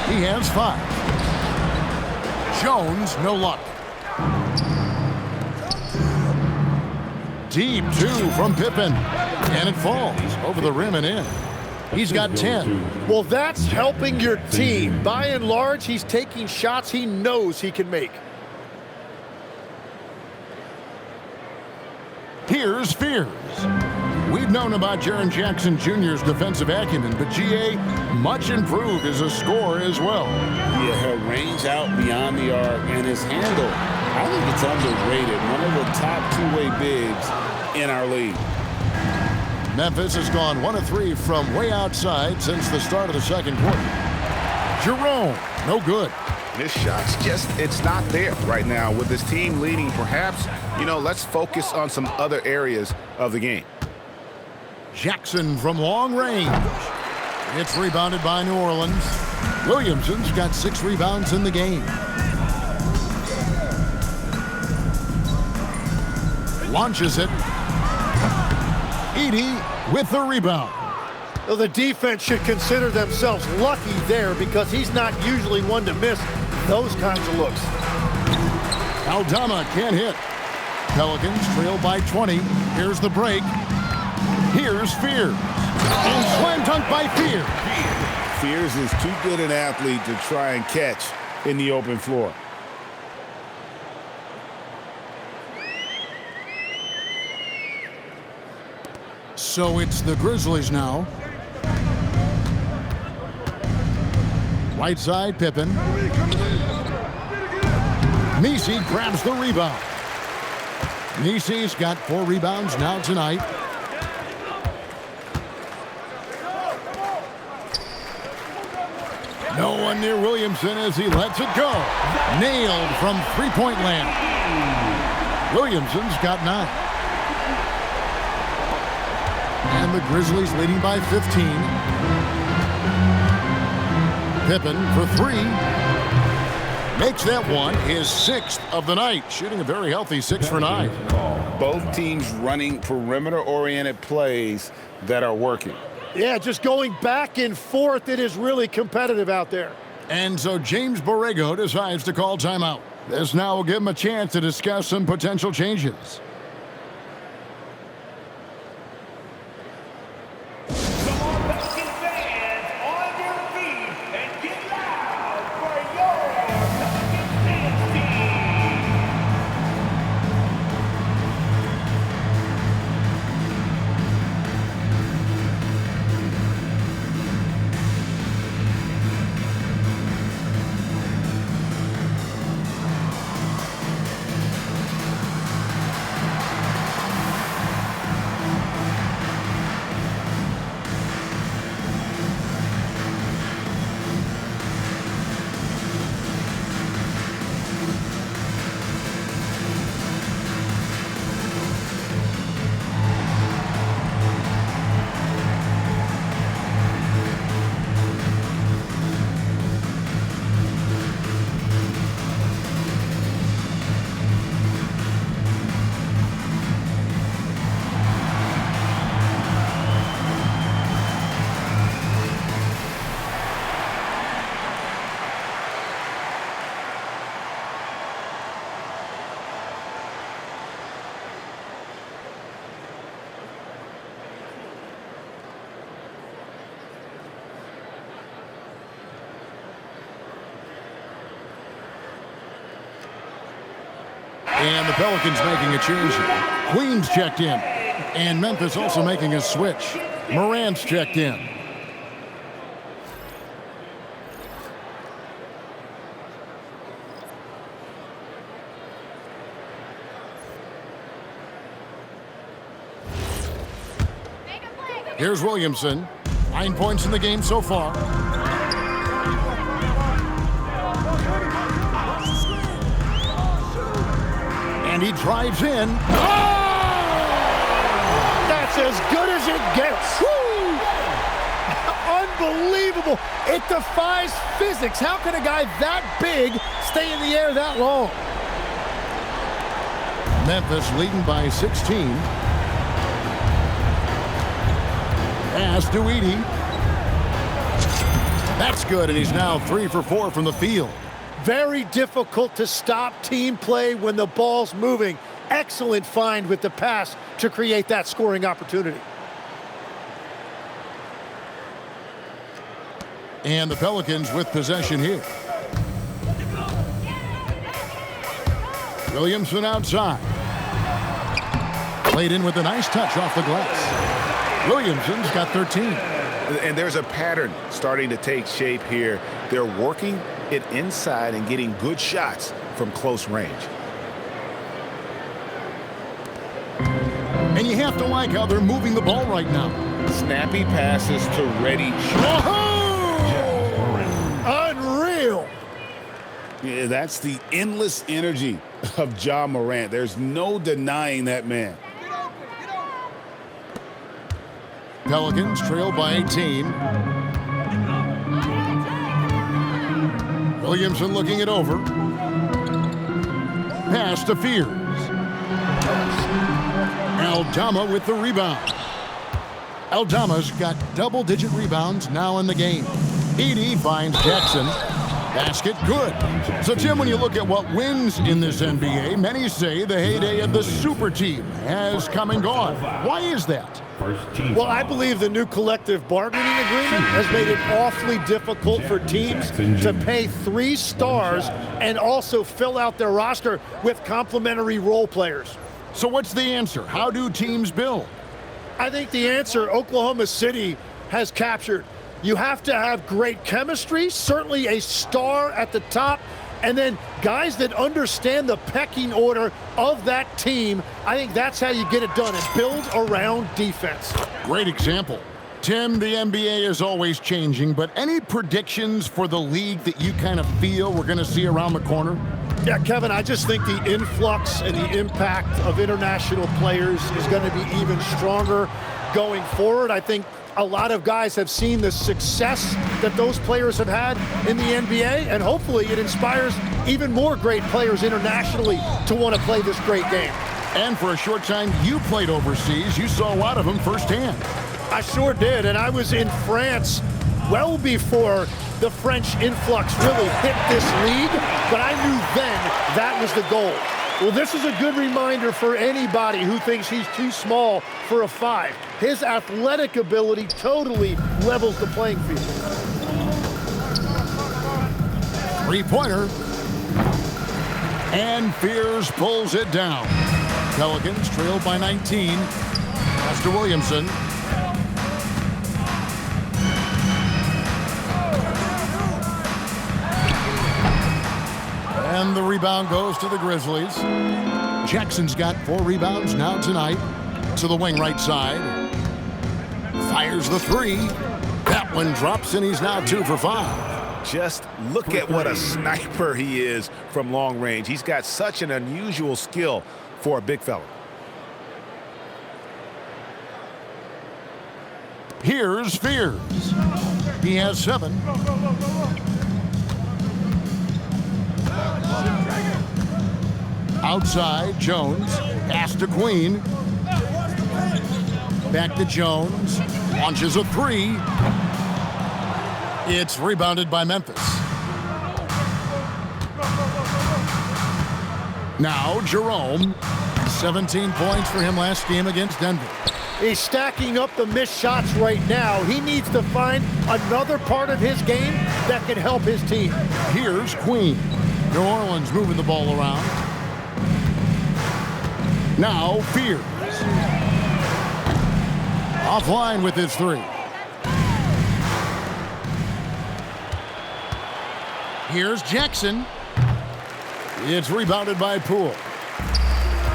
He has 5. Jones, no luck. Deep 2 from Pippen. And it falls over the rim and in. He's got 10. Well, that's helping your team. By and large, he's taking shots he knows he can make. Here's Fears. We've known about Jaren Jackson Jr.'s defensive acumen, but G.A. much improved as a scorer as well. Yeah, her range out beyond the arc and his handle, I think it's underrated. One of the top two-way bigs in our league. Memphis has gone 1 of 3 from way outside since the start of the second quarter. Jerome, no good. His shot's just, it's not there right now. With his team leading, perhaps, let's focus on some other areas of the game. Jackson from long range. It's rebounded by New Orleans. Williamson's got 6 rebounds in the game. Launches it. Edey with the rebound. Well, the defense should consider themselves lucky there because he's not usually one to miss those kinds of looks. Aldama can't hit. Pelicans trail by 20. Here's the break. Here's Fears. And slam dunk by Fears. Fears is too good an athlete to try and catch in the open floor. So it's the Grizzlies now. Right side, Pippen. Messi grabs the rebound. Messi's got 4 rebounds now tonight. No one near Williamson as he lets it go. Nailed from three-point land. Williamson's got 9. And the Grizzlies leading by 15. Pippen for 3. Makes that one his 6th of the night, shooting a very healthy 6 for 9. Both teams running perimeter-oriented plays that are working. Yeah, just going back and forth. It is really competitive out there. And so James Borrego decides to call timeout. This now will give him a chance to discuss some potential changes. And the Pelicans making a change. Queens checked in. And Memphis also making a switch. Morant's checked in. Here's Williamson. 9 points in the game so far. And he drives in. Oh! That's as good as it gets. Woo! Unbelievable. It defies physics. How can a guy that big stay in the air that long? Memphis leading by 16. Pass to Edey. That's good, and he's now 3 for 4 from the field. Very difficult to stop team play when the ball's moving. Excellent find with the pass to create that scoring opportunity. And the Pelicans with possession here. Williamson outside. Played in with a nice touch off the glass. Williamson's got 13. And there's a pattern starting to take shape here. They're working it inside and getting good shots from close range. And you have to like how they're moving the ball right now. Snappy passes to ready shots. Unreal. Yeah, that's the endless energy of Ja Morant. There's no denying that man. Pelicans trail by 18. Williamson looking it over. Pass to Fears. Aldama with the rebound. Aldama's got double-digit rebounds now in the game. Edey finds Jackson. Basket good. So, Tim, when you look at what wins in this NBA, many say the heyday of the super team has come and gone. Why is that? Well, I believe the new collective bargaining agreement has made it awfully difficult for teams to pay 3 stars and also fill out their roster with complementary role players. So what's the answer? How do teams build? I think the answer Oklahoma City has captured. You have to have great chemistry, certainly a star at the top, and then guys that understand the pecking order of that team. I think that's how you get it done, and build around defense. Great example. Tim, the NBA is always changing, but any predictions for the league that you kind of feel we're going to see around the corner? Yeah, Kevin, I just think the influx and the impact of international players is going to be even stronger going forward. I think a lot of guys have seen the success that those players have had in the NBA, and hopefully it inspires even more great players internationally to want to play this great game. And for a short time, you played overseas. You saw a lot of them firsthand. I sure did, and I was in France well before the French influx really hit this league, but I knew then that was the goal. Well, this is a good reminder for anybody who thinks he's too small for a 5. His athletic ability totally levels the playing field. Three-pointer. And Fears pulls it down. Pelicans trail by 19. Pass to Williamson. And the rebound goes to the Grizzlies. Jackson's got 4 rebounds now tonight. To the wing right side. Fires the 3. That one drops, and he's now 2 for 5. Just look at what a sniper he is from long range. He's got such an unusual skill for a big fella. Here's Fears. He has 7. Outside, Jones. Pass to Queen. Back to Jones. Launches a 3. It's rebounded by Memphis. Now Jerome. 17 points for him last game against Denver. He's stacking up the missed shots right now. He needs to find another part of his game that can help his team. Here's Queen. New Orleans moving the ball around. Now Fears. Offline with his 3. Here's Jackson. It's rebounded by Poole.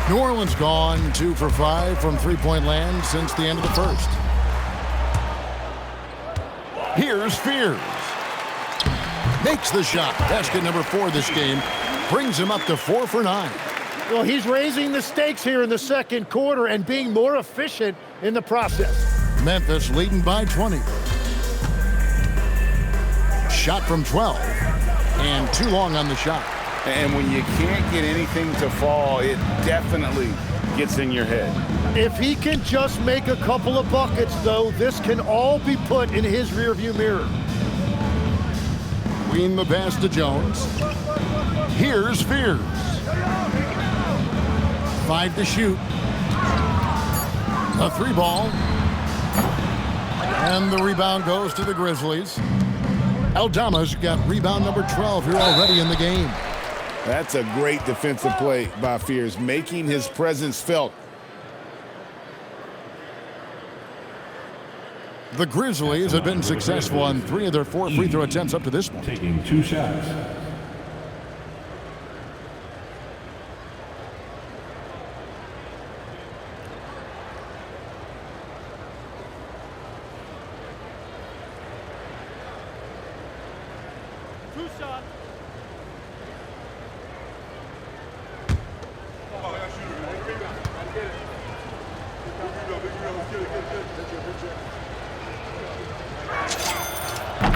New Orleans gone 2 for 5 from three-point land since the end of the first. Here's Fears. Makes the shot. Basket number 4 this game. Brings him up to 4 for 9. Well, he's raising the stakes here in the second quarter and being more efficient in the process. Memphis leading by 20. Shot from 12. And too long on the shot. And when you can't get anything to fall, it definitely gets in your head. If he can just make a couple of buckets, though, this can all be put in his rearview mirror. Queen the pass to Jones. Here's Fears. 5 to shoot. A 3 ball. And the rebound goes to the Grizzlies. Aldama's got rebound number 12 here already in the game. That's a great defensive play by Fears, making his presence felt. The Grizzlies have been successful on 3 of their 4 free throw attempts up to this point. Taking 2 shots.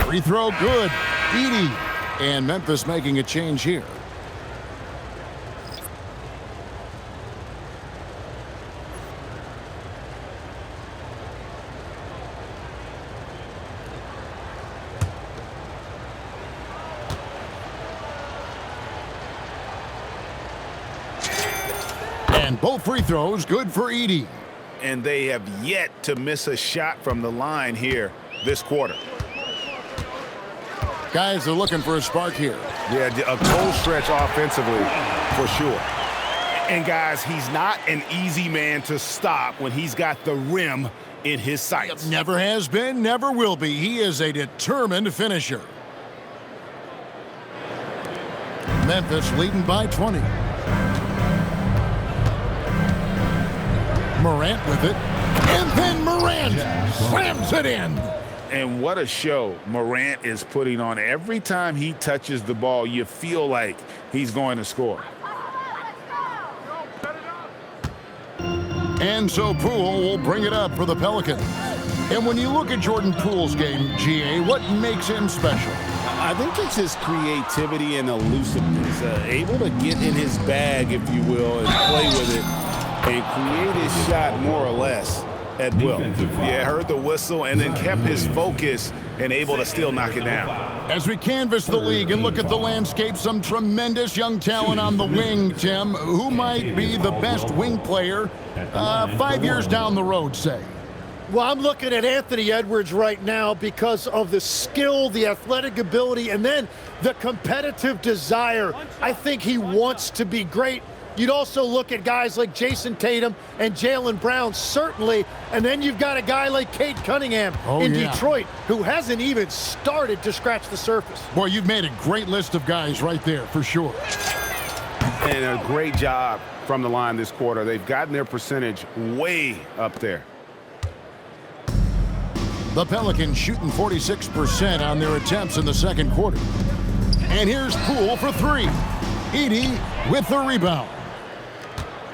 Free throw good. Edey. And Memphis making a change here. And both free throws good for Edey. And they have yet to miss a shot from the line here this quarter. Guys are looking for a spark here. Yeah, a cold stretch offensively for sure. And guys, he's not an easy man to stop when he's got the rim in his sights. Never has been, never will be. He is a determined finisher. Memphis leading by 20. Morant with it. And then Morant slams it in. And what a show Morant is putting on. Every time he touches the ball, you feel like he's going to score. And so Poole will bring it up for the Pelicans. And when you look at Jordan Poole's game, GA, what makes him special? I think it's his creativity and elusiveness. Able to get in his bag, if you will, and play with it and create his shot more or less at will. Yeah, heard the whistle and then kept his focus and able to still knock it down. As we canvass the league and look at the landscape, some tremendous young talent on the wing, Tim. Who might be the best wing player 5 years down the road, say? Well, I'm looking at Anthony Edwards right now because of the skill, the athletic ability, and then the competitive desire. I think he wants to be great. You'd also look at guys like Jason Tatum and Jaylen Brown, certainly. And then you've got a guy like Cade Cunningham in Detroit, who hasn't even started to scratch the surface. Boy, you've made a great list of guys right there, for sure. And a great job from the line this quarter. They've gotten their percentage way up there. The Pelicans shooting 46% on their attempts in the second quarter. And here's Poole for 3. Edey with the rebound.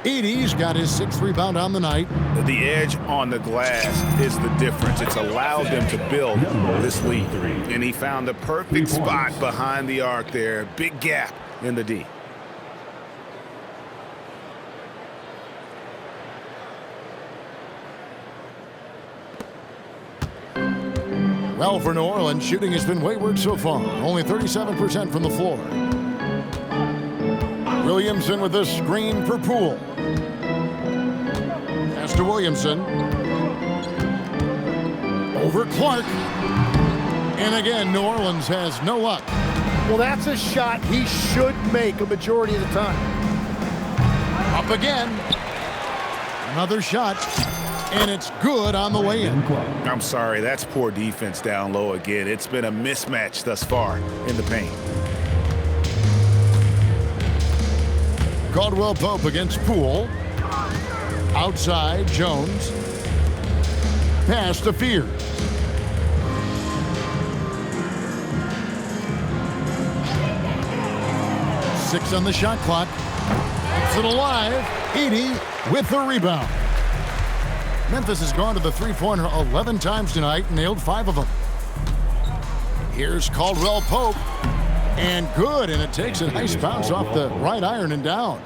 Edey's got his 6th rebound on the night. The edge on the glass is the difference. It's allowed them to build this lead. And he found the perfect spot behind the arc there. Big gap in the D. Well, for New Orleans, shooting has been wayward so far. Only 37% from the floor. Williamson with the screen for Poole. Pass to Williamson. Over Clark. And again, New Orleans has no luck. Well, that's a shot he should make a majority of the time. Up again. Another shot. And it's good on the way in. I'm sorry, that's poor defense down low again. It's been a mismatch thus far in the paint. Caldwell-Pope against Poole. Outside, Jones. Pass to Fears. Six on the shot clock. Keeps it alive. Edey with the rebound. Memphis has gone to the three-pointer 11 times tonight, nailed 5 of them. Here's Caldwell-Pope. And good, and it takes a nice bounce off the right iron and down.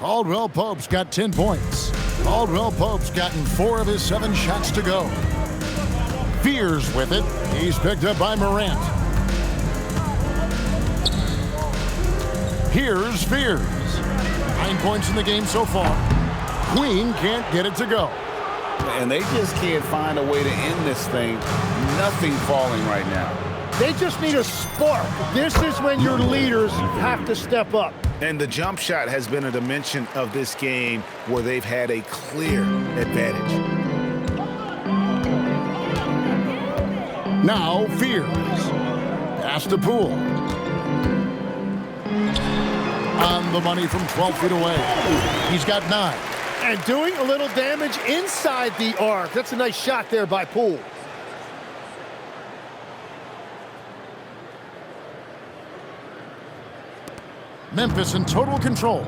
Caldwell-Pope's got 10 points. Caldwell-Pope's gotten 4 of his 7 shots to go. Fears with it. He's picked up by Morant. Here's Fears. 9 points in the game so far. Queen can't get it to go. And they just can't find a way to end this thing. Nothing falling right now. They just need a spark. This is when your leaders have to step up. And the jump shot has been a dimension of this game where they've had a clear advantage. Now Fears. Pass to Poole. On the money from 12 feet away. He's got 9. And doing a little damage inside the arc. That's a nice shot there by Poole. Memphis in total control.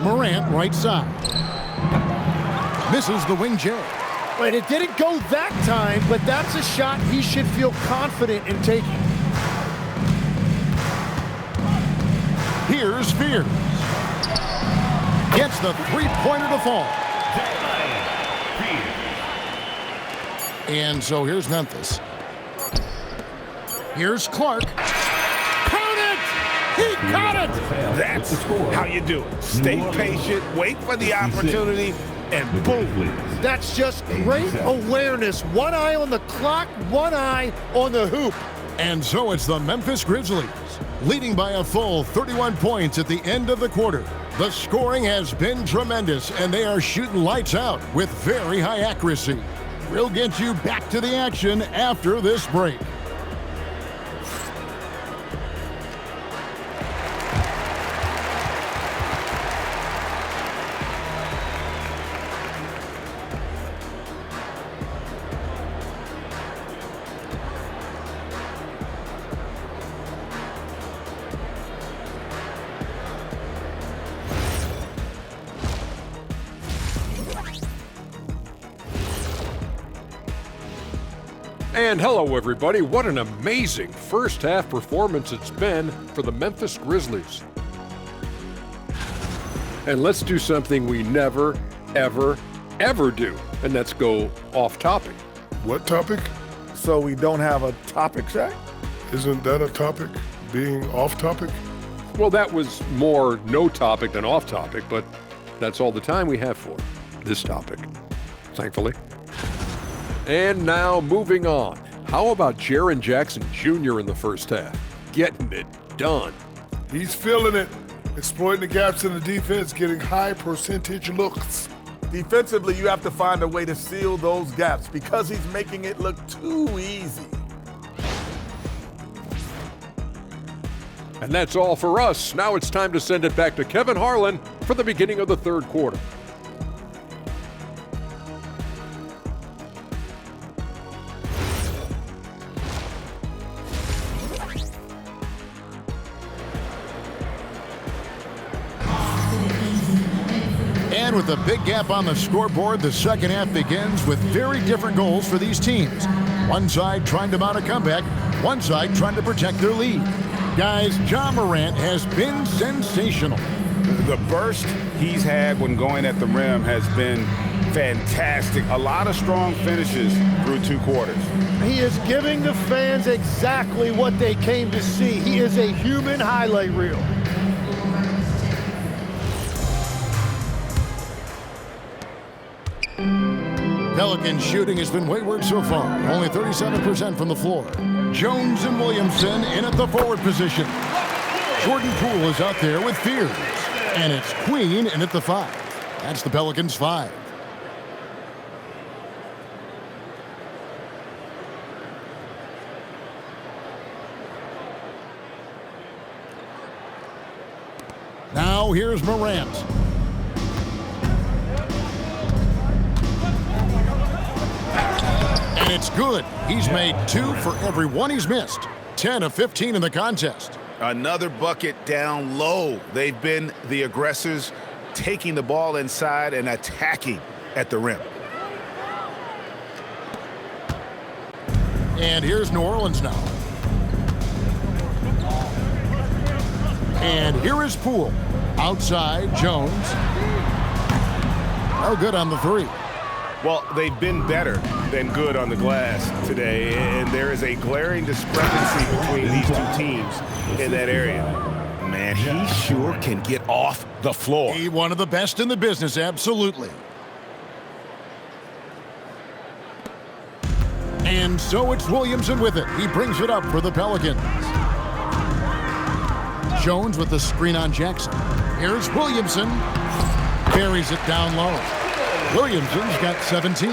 Morant right side. Misses the wing J. And it didn't go that time, but that's a shot he should feel confident in taking. Here's Fears. Gets the three-pointer to fall. And so here's Memphis. Here's Clark. Count it! He got it! That's how you do it. Stay patient, wait for the opportunity, and boom. That's just great awareness. One eye on the clock, one eye on the hoop. And so it's the Memphis Grizzlies, leading by a full 31 points at the end of the quarter. The scoring has been tremendous, and they are shooting lights out with very high accuracy. We'll get you back to the action after this break. And hello, everybody. What an amazing first half performance it's been for the Memphis Grizzlies. And let's do something we never, ever, ever do, and that's go off topic. What topic? So we don't have a topic, Shaq? Isn't that a topic? Being off topic? Well, that was more no topic than off topic, but that's all the time we have for this topic, thankfully. And now moving on. How about Jaren Jackson Jr. in the first half? Getting it done. He's feeling it. Exploiting the gaps in the defense, getting high percentage looks. Defensively, you have to find a way to seal those gaps because he's making it look too easy. And that's all for us. Now it's time to send it back to Kevin Harlan for the beginning of the third quarter. And with a big gap on the scoreboard, the second half begins with very different goals for these teams. One side trying to mount a comeback, one side trying to protect their lead. Guys, Ja Morant has been sensational. The burst he's had when going at the rim has been fantastic. A lot of strong finishes through 2 quarters. He is giving the fans exactly what they came to see. He is a human highlight reel. Pelicans shooting has been wayward so far, only 37% from the floor. Jones and Williamson in at the forward position. Jordan Poole is out there with Fears. And it's Queen in at the 5. That's the Pelicans' 5. Now here's Morant. And it's good. He's made 2 for every 1 he's missed. 10 of 15 in the contest. Another bucket down low. They've been the aggressors, taking the ball inside and attacking at the rim. And here's New Orleans now. And here is Poole. Outside, Jones. Oh, good on the 3. Well, they've been better than good on the glass today, and there is a glaring discrepancy between these 2 teams in that area. Man, he sure can get off the floor. He one of the best in the business, absolutely. And so it's Williamson with it. He brings it up for the Pelicans. Jones with the screen on Jackson. Here's Williamson. Carries it down low. Williamson's got 17.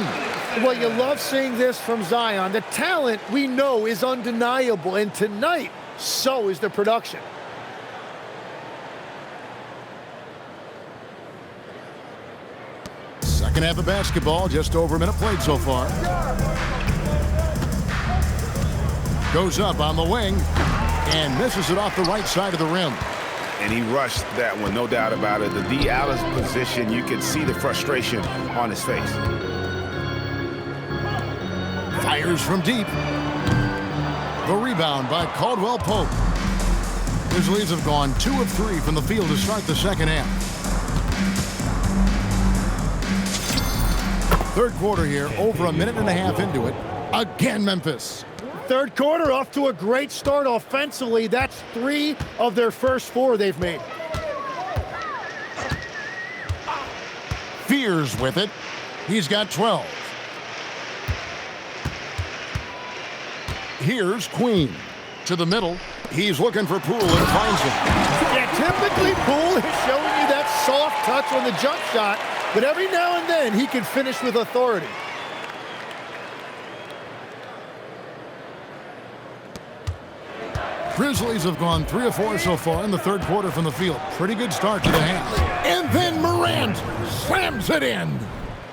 Well, you love seeing this from Zion. The talent we know is undeniable, and tonight, so is the production. Second half of basketball, just over a minute played so far. Goes up on the wing and misses it off the right side of the rim. And he rushed that one, no doubt about it. The D. Alice position, you can see the frustration on his face. Fires from deep. The rebound by Caldwell-Pope. Grizzlies have gone 2 of 3 from the field to start the second half. Third quarter here, over a minute and a half into it. Again, Memphis. Third quarter off to a great start offensively. That's 3 of their first 4 they've made. Fears with it. He's got 12. Here's Queen. To the middle. He's looking for Poole and finds him. Yeah, typically Poole is showing you that soft touch on the jump shot, but every now and then he can finish with authority. Grizzlies have gone 3 of 4 so far in the third quarter from the field. Pretty good start to the half. And then Morant slams it in.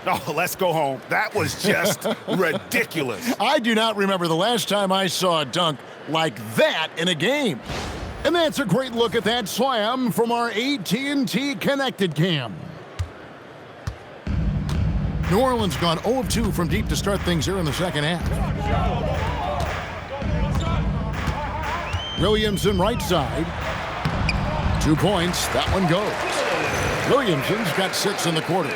Oh, let's go home. That was just ridiculous. I do not remember the last time I saw a dunk like that in a game. And that's a great look at that slam from our AT&T Connected Cam. New Orleans gone 0 of 2 from deep to start things here in the second half. Williamson right side. 2 points. That one goes. Williamson's got 6 in the quarter.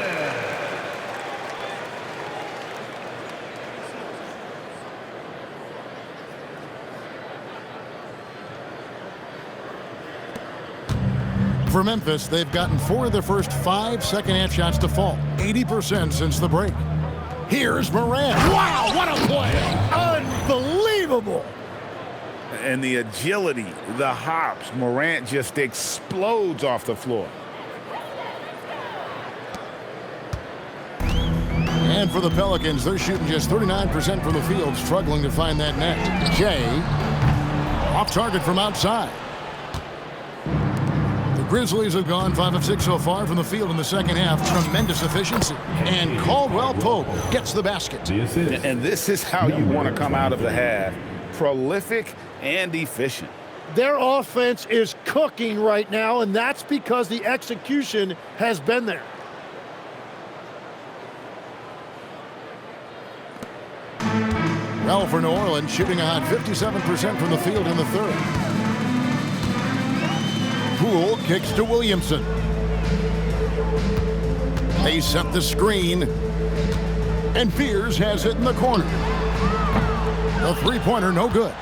For Memphis, they've gotten 4 of their first 5 second-half shots to fall. 80% since the break. Here's Morant. Wow, what a play! Unbelievable! And the agility, the hops, Morant just explodes off the floor. And for the Pelicans, they're shooting just 39% from the field, struggling to find that net. Jay, off target from outside. The Grizzlies have gone 5 of 6 so far from the field in the second half. Tremendous efficiency. And Caldwell-Pope gets the basket. And this is how you want to come out of the half. Prolific and efficient. Their offense is cooking right now, and that's because the execution has been there. Well, for New Orleans, shooting on 57% from the field in the third. Poole kicks to Williamson. They set the screen, and Fears has it in the corner. The three-pointer, no good.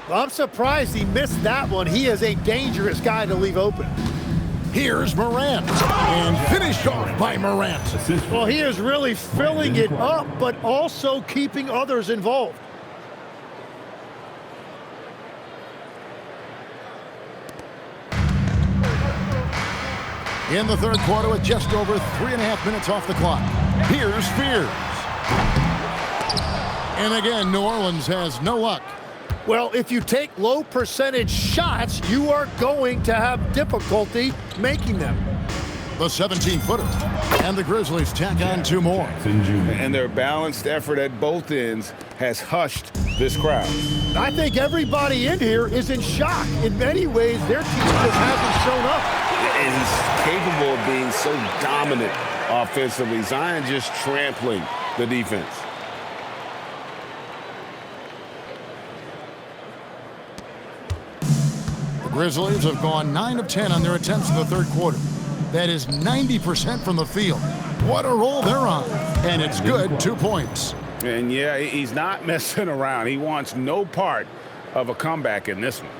Well, I'm surprised he missed that one. He is a dangerous guy to leave open. Here's Morant, and finished off by Morant. Well, he is really filling it up, but also keeping others involved. In the third quarter with just over 3.5 minutes off the clock. Here's Fears. And again, New Orleans has no luck. Well, if you take low percentage shots, you are going to have difficulty making them. The 17-footer. And the Grizzlies tack on 2 more. And their balanced effort at both ends has hushed this crowd. I think everybody in here is in shock. In many ways, their team just hasn't shown up. And he's capable of being so dominant offensively. Zion just trampling the defense. The Grizzlies have gone 9 of 10 on their attempts in the third quarter. That is 90% from the field. What a roll they're on. And it's good, 2 points. And yeah, he's not messing around. He wants no part of a comeback in this one.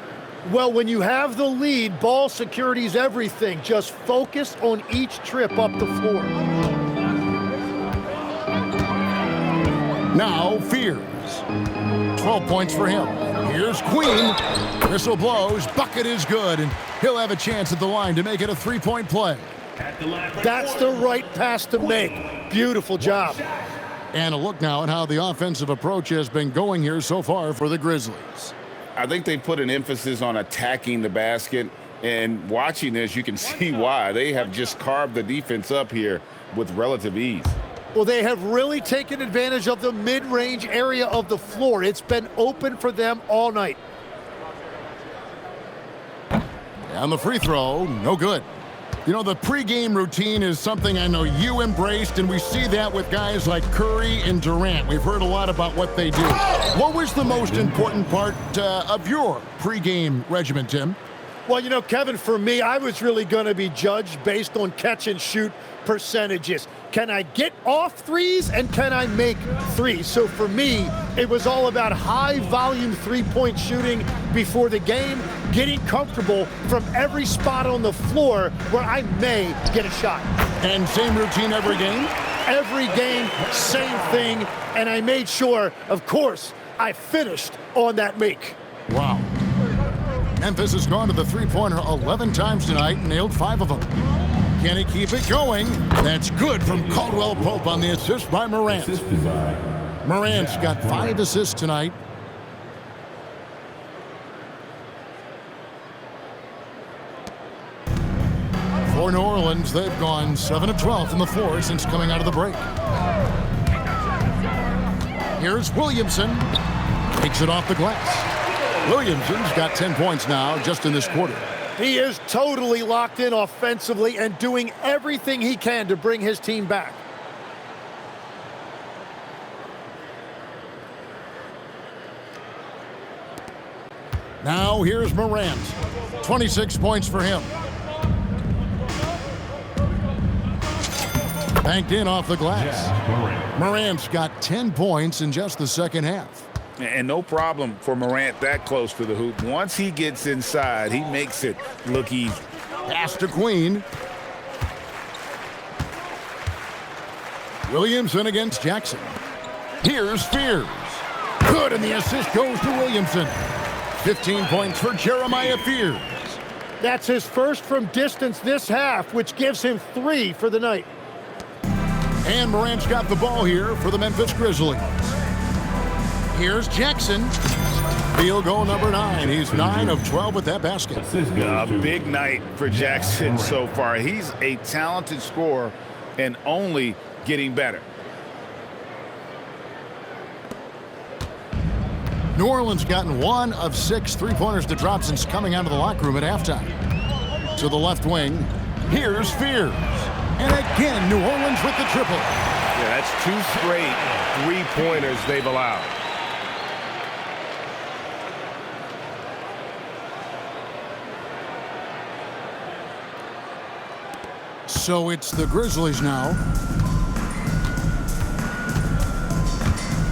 Well, when you have the lead, ball security is everything. Just focus on each trip up the floor. Now Fears. 12 points for him. Here's Queen. Whistle blows. Bucket is good, and he'll have a chance at the line to make it a three-point play. That's the right pass to make. Beautiful job. And a look now at how the offensive approach has been going here so far for the Grizzlies. I think they put an emphasis on attacking the basket, and watching this, you can see why. They have just carved the defense up here with relative ease. Well, they have really taken advantage of the mid-range area of the floor. It's been open for them all night. And the free throw, no good. You know, the pregame routine is something I know you embraced, and we see that with guys like Curry and Durant. We've heard a lot about what they do. What was the most important part of your pregame regimen, Tim? Well, you know, Kevin, for me, I was really going to be judged based on catch-and-shoot percentages. Can I get off threes, and can I make threes? So for me, it was all about high-volume three-point shooting before the game, getting comfortable from every spot on the floor where I may get a shot. And same routine every game? Every game, same thing, and I made sure, of course, I finished on that make. Wow. Memphis has gone to the three-pointer 11 times tonight and nailed 5 of them. Can he keep it going? That's good from Caldwell-Pope on the assist by Morant. Morant's got 5 assists tonight. For New Orleans, they've gone 7 of 12 from the floor since coming out of the break. Here's Williamson. Takes it off the glass. Williamson's got 10 points now just in this quarter. He is totally locked in offensively and doing everything he can to bring his team back. Now here's Morant. 26 points for him. Banked in off the glass. Morant's got 10 points in just the second half. And no problem for Morant that close to the hoop. Once he gets inside, he makes it look easy. Pass to Queen. Williamson against Jackson. Here's Fears. Good, and the assist goes to Williamson. 15 points for Jeremiah Fears. That's his first from distance this half, which gives him 3 for the night. And Morant's got the ball here for the Memphis Grizzlies. Here's Jackson. Field goal number 9. He's 9 of 12 with that basket. A big night for Jackson so far. He's a talented scorer and only getting better. New Orleans gotten 1 of 6 three-pointers to drop since coming out of the locker room at halftime. To the left wing, here's Fears. And again, New Orleans with the triple. Yeah, that's 2 straight three-pointers they've allowed. So it's the Grizzlies now.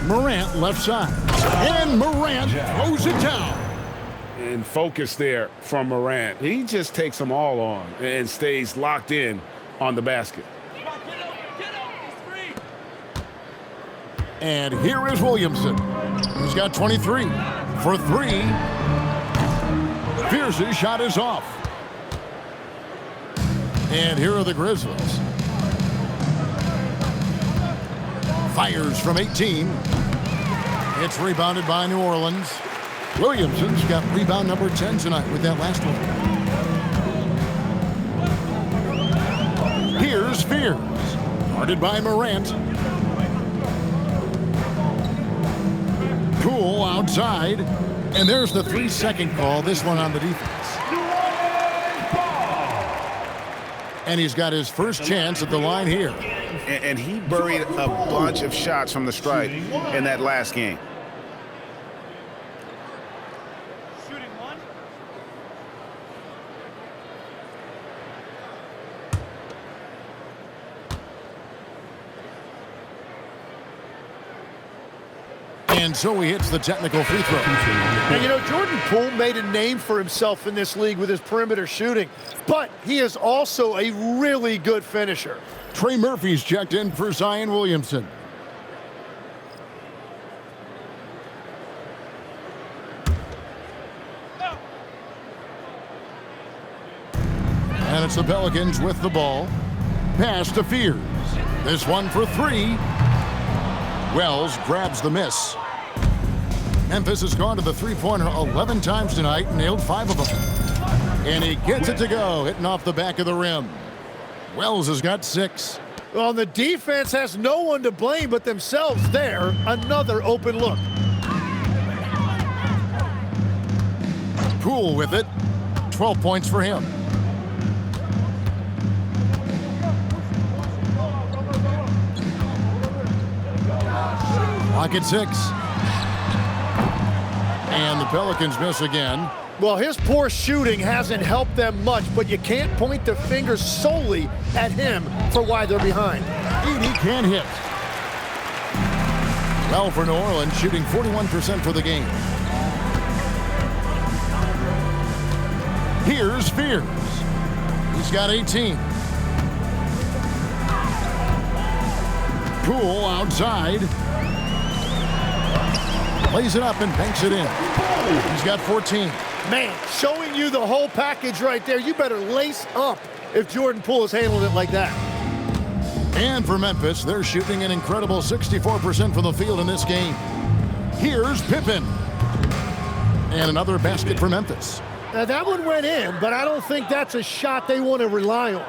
Morant left side. And Morant throws it down. And focus there from Morant. He just takes them all on and stays locked in on the basket. And here is Williamson. He's got 23 for 3. Fears' shot is off. And here are the Grizzlies. Fires from 18. It's rebounded by New Orleans. Williamson's got rebound number 10 tonight with that last one. Here's Fears. Guarded by Morant. Poole outside. And there's the 3-second call. This one on the defense. And he's got his first chance at the line here. And he buried a bunch of shots from the stripe in that last game. And so he hits the technical free throw. And you know, Jordan Poole made a name for himself in this league with his perimeter shooting, but he is also a really good finisher. Trey Murphy's checked in for Zion Williamson. And it's the Pelicans with the ball. Pass to Fears. This one for three. Wells grabs the miss. Memphis has gone to the three-pointer 11 times tonight, nailed 5 of them. And he gets it to go, hitting off the back of the rim. Wells has got 6. Well, the defense has no one to blame but themselves there. Another open look. Poole with it. 12 points for him. Lock at 6. And the Pelicans miss again. Well, his poor shooting hasn't helped them much, but you can't point the fingers solely at him for why they're behind. Edey can't hit. Well, for New Orleans, shooting 41% for the game. Here's Fears. He's got 18. Poole outside. Lays it up and banks it in. He's got 14. Man, showing you the whole package right there. You better lace up if Jordan Poole is handling it like that. And for Memphis, they're shooting an incredible 64% from the field in this game. Here's Pippen. And another basket for Memphis. Now that one went in, but I don't think that's a shot they want to rely on.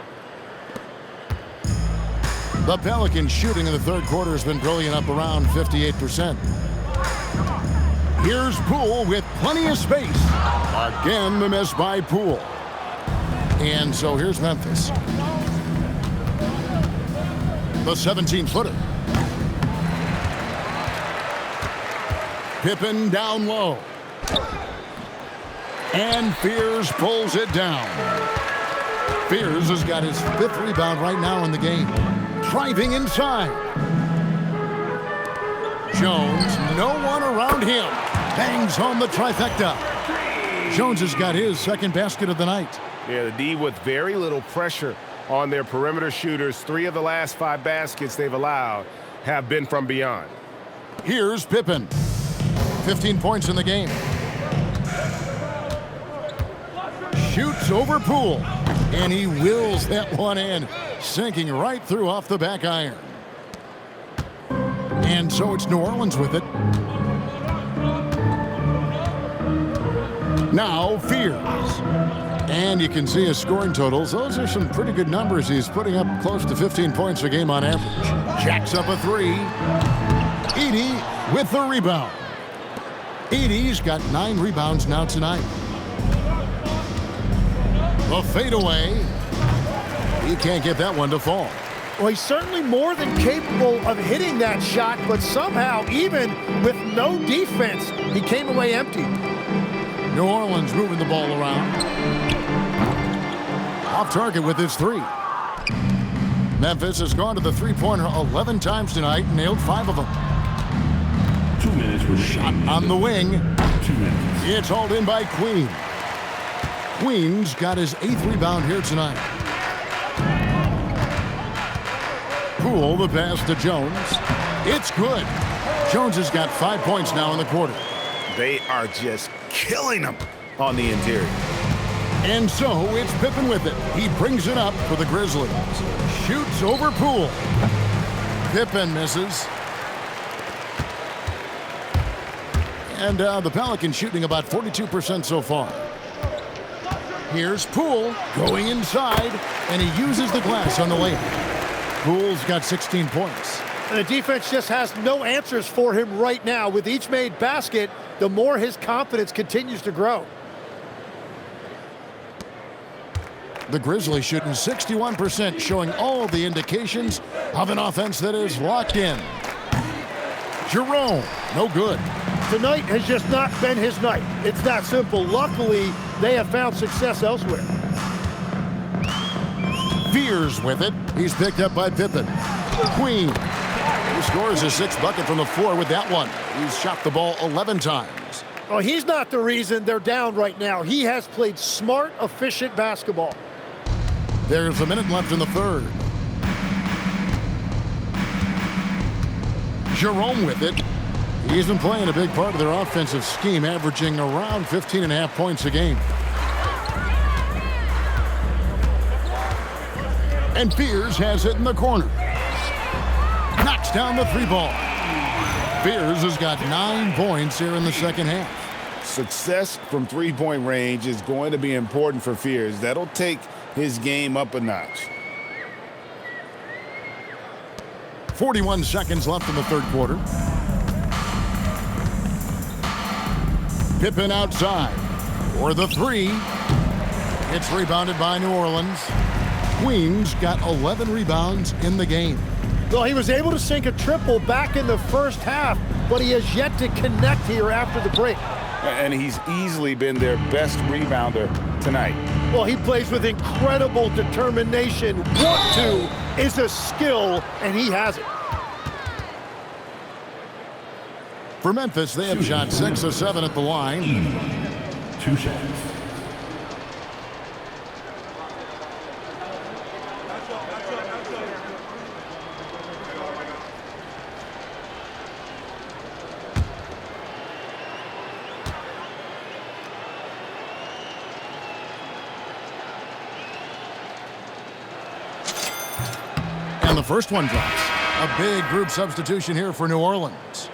The Pelicans shooting in the third quarter has been brilliant, up around 58%. Here's Poole with plenty of space. Again, the miss by Poole. And so here's Memphis. The 17-footer. Pippen down low. And Fears pulls it down. Fears has got his 5th rebound right now in the game. Driving inside. Jones, no one around him. Bangs home the trifecta. Jones has got his 2nd basket of the night. Yeah, the D with very little pressure on their perimeter shooters. 3 of the last 5 baskets they've allowed have been from beyond. Here's Pippen. 15 points in the game. Shoots over Poole. And he wills that one in. Sinking right through off the back iron. And so it's New Orleans with it. Now Fears. And you can see his scoring totals. Those are some pretty good numbers. He's putting up close to 15 points a game on average. Jacks up a 3. Edey with the rebound. Edey's got 9 rebounds now tonight. The fadeaway. He can't get that one to fall. Well, he's certainly more than capable of hitting that shot, but somehow, even with no defense, he came away empty. New Orleans moving the ball around. Off target with his 3. Memphis has gone to the three-pointer 11 times tonight and nailed 5 of them. 2 minutes with shot on the wing. 2 minutes. It's hauled in by Queen. Queen's got his 8th rebound here tonight. Poole, the pass to Jones. It's good. Jones has got 5 points now in the quarter. They are just killing them on the interior. And so it's Pippen with it. He brings it up for the Grizzlies. Shoots over Poole. Pippen misses. And the Pelicans shooting about 42% so far. Here's Poole going inside, and he uses the glass on the layup. Poole's got 16 points. And the defense just has no answers for him right now. With each made basket, the more his confidence continues to grow. The Grizzlies shooting 61%, showing all the indications of an offense that is locked in. Jerome, no good. Tonight has just not been his night. It's that simple. Luckily, they have found success elsewhere. Fears with it. He's picked up by Pippen. Queen. He scores his 6th bucket from the floor with that one. He's shot the ball 11 times. Oh, he's not the reason they're down right now. He has played smart, efficient basketball. There's a minute left in the third. Jerome with it. He's been playing a big part of their offensive scheme, averaging around 15.5 points a game. And Fears has it in the corner. Knocks down the 3-ball. Fears has got 9 points here in the second half. Success from three-point range is going to be important for Fears. That'll take his game up a notch. 41 seconds left in the third quarter. Pippen outside for the 3. It's rebounded by New Orleans. Queens got 11 rebounds in the game. Well, he was able to sink a triple back in the first half, but he has yet to connect here after the break. And he's easily been their best rebounder tonight. Well, he plays with incredible determination. Want to is a skill, and he has it. For Memphis, they have shot 6 of 7 at the line. 2 shots. And the first one drops. A big group substitution here for New Orleans.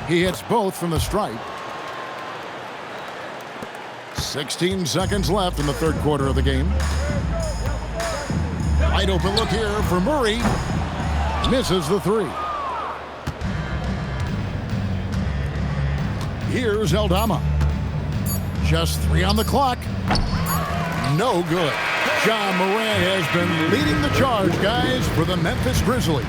He hits both from the stripe. 16 seconds left in the third quarter of the game. Wide open look here for Murray. Misses the 3. Here's Aldama. Just 3 on the clock. No good. Ja Morant has been leading the charge, guys, for the Memphis Grizzlies.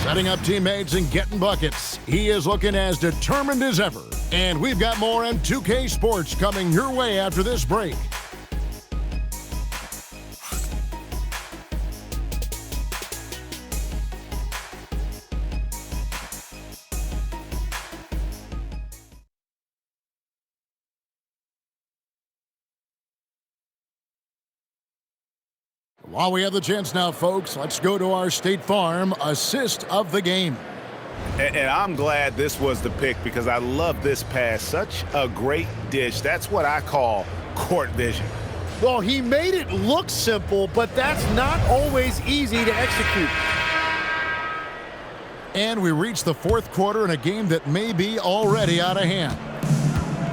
Setting up teammates and getting buckets. He is looking as determined as ever. And we've got more M2K Sports coming your way after this break. While we have the chance now, folks, let's go to our State Farm assist of the game. And I'm glad this was the pick because I love this pass. Such a great dish. That's what I call court vision. Well, he made it look simple, but that's not always easy to execute. And we reach the fourth quarter in a game that may be already out of hand.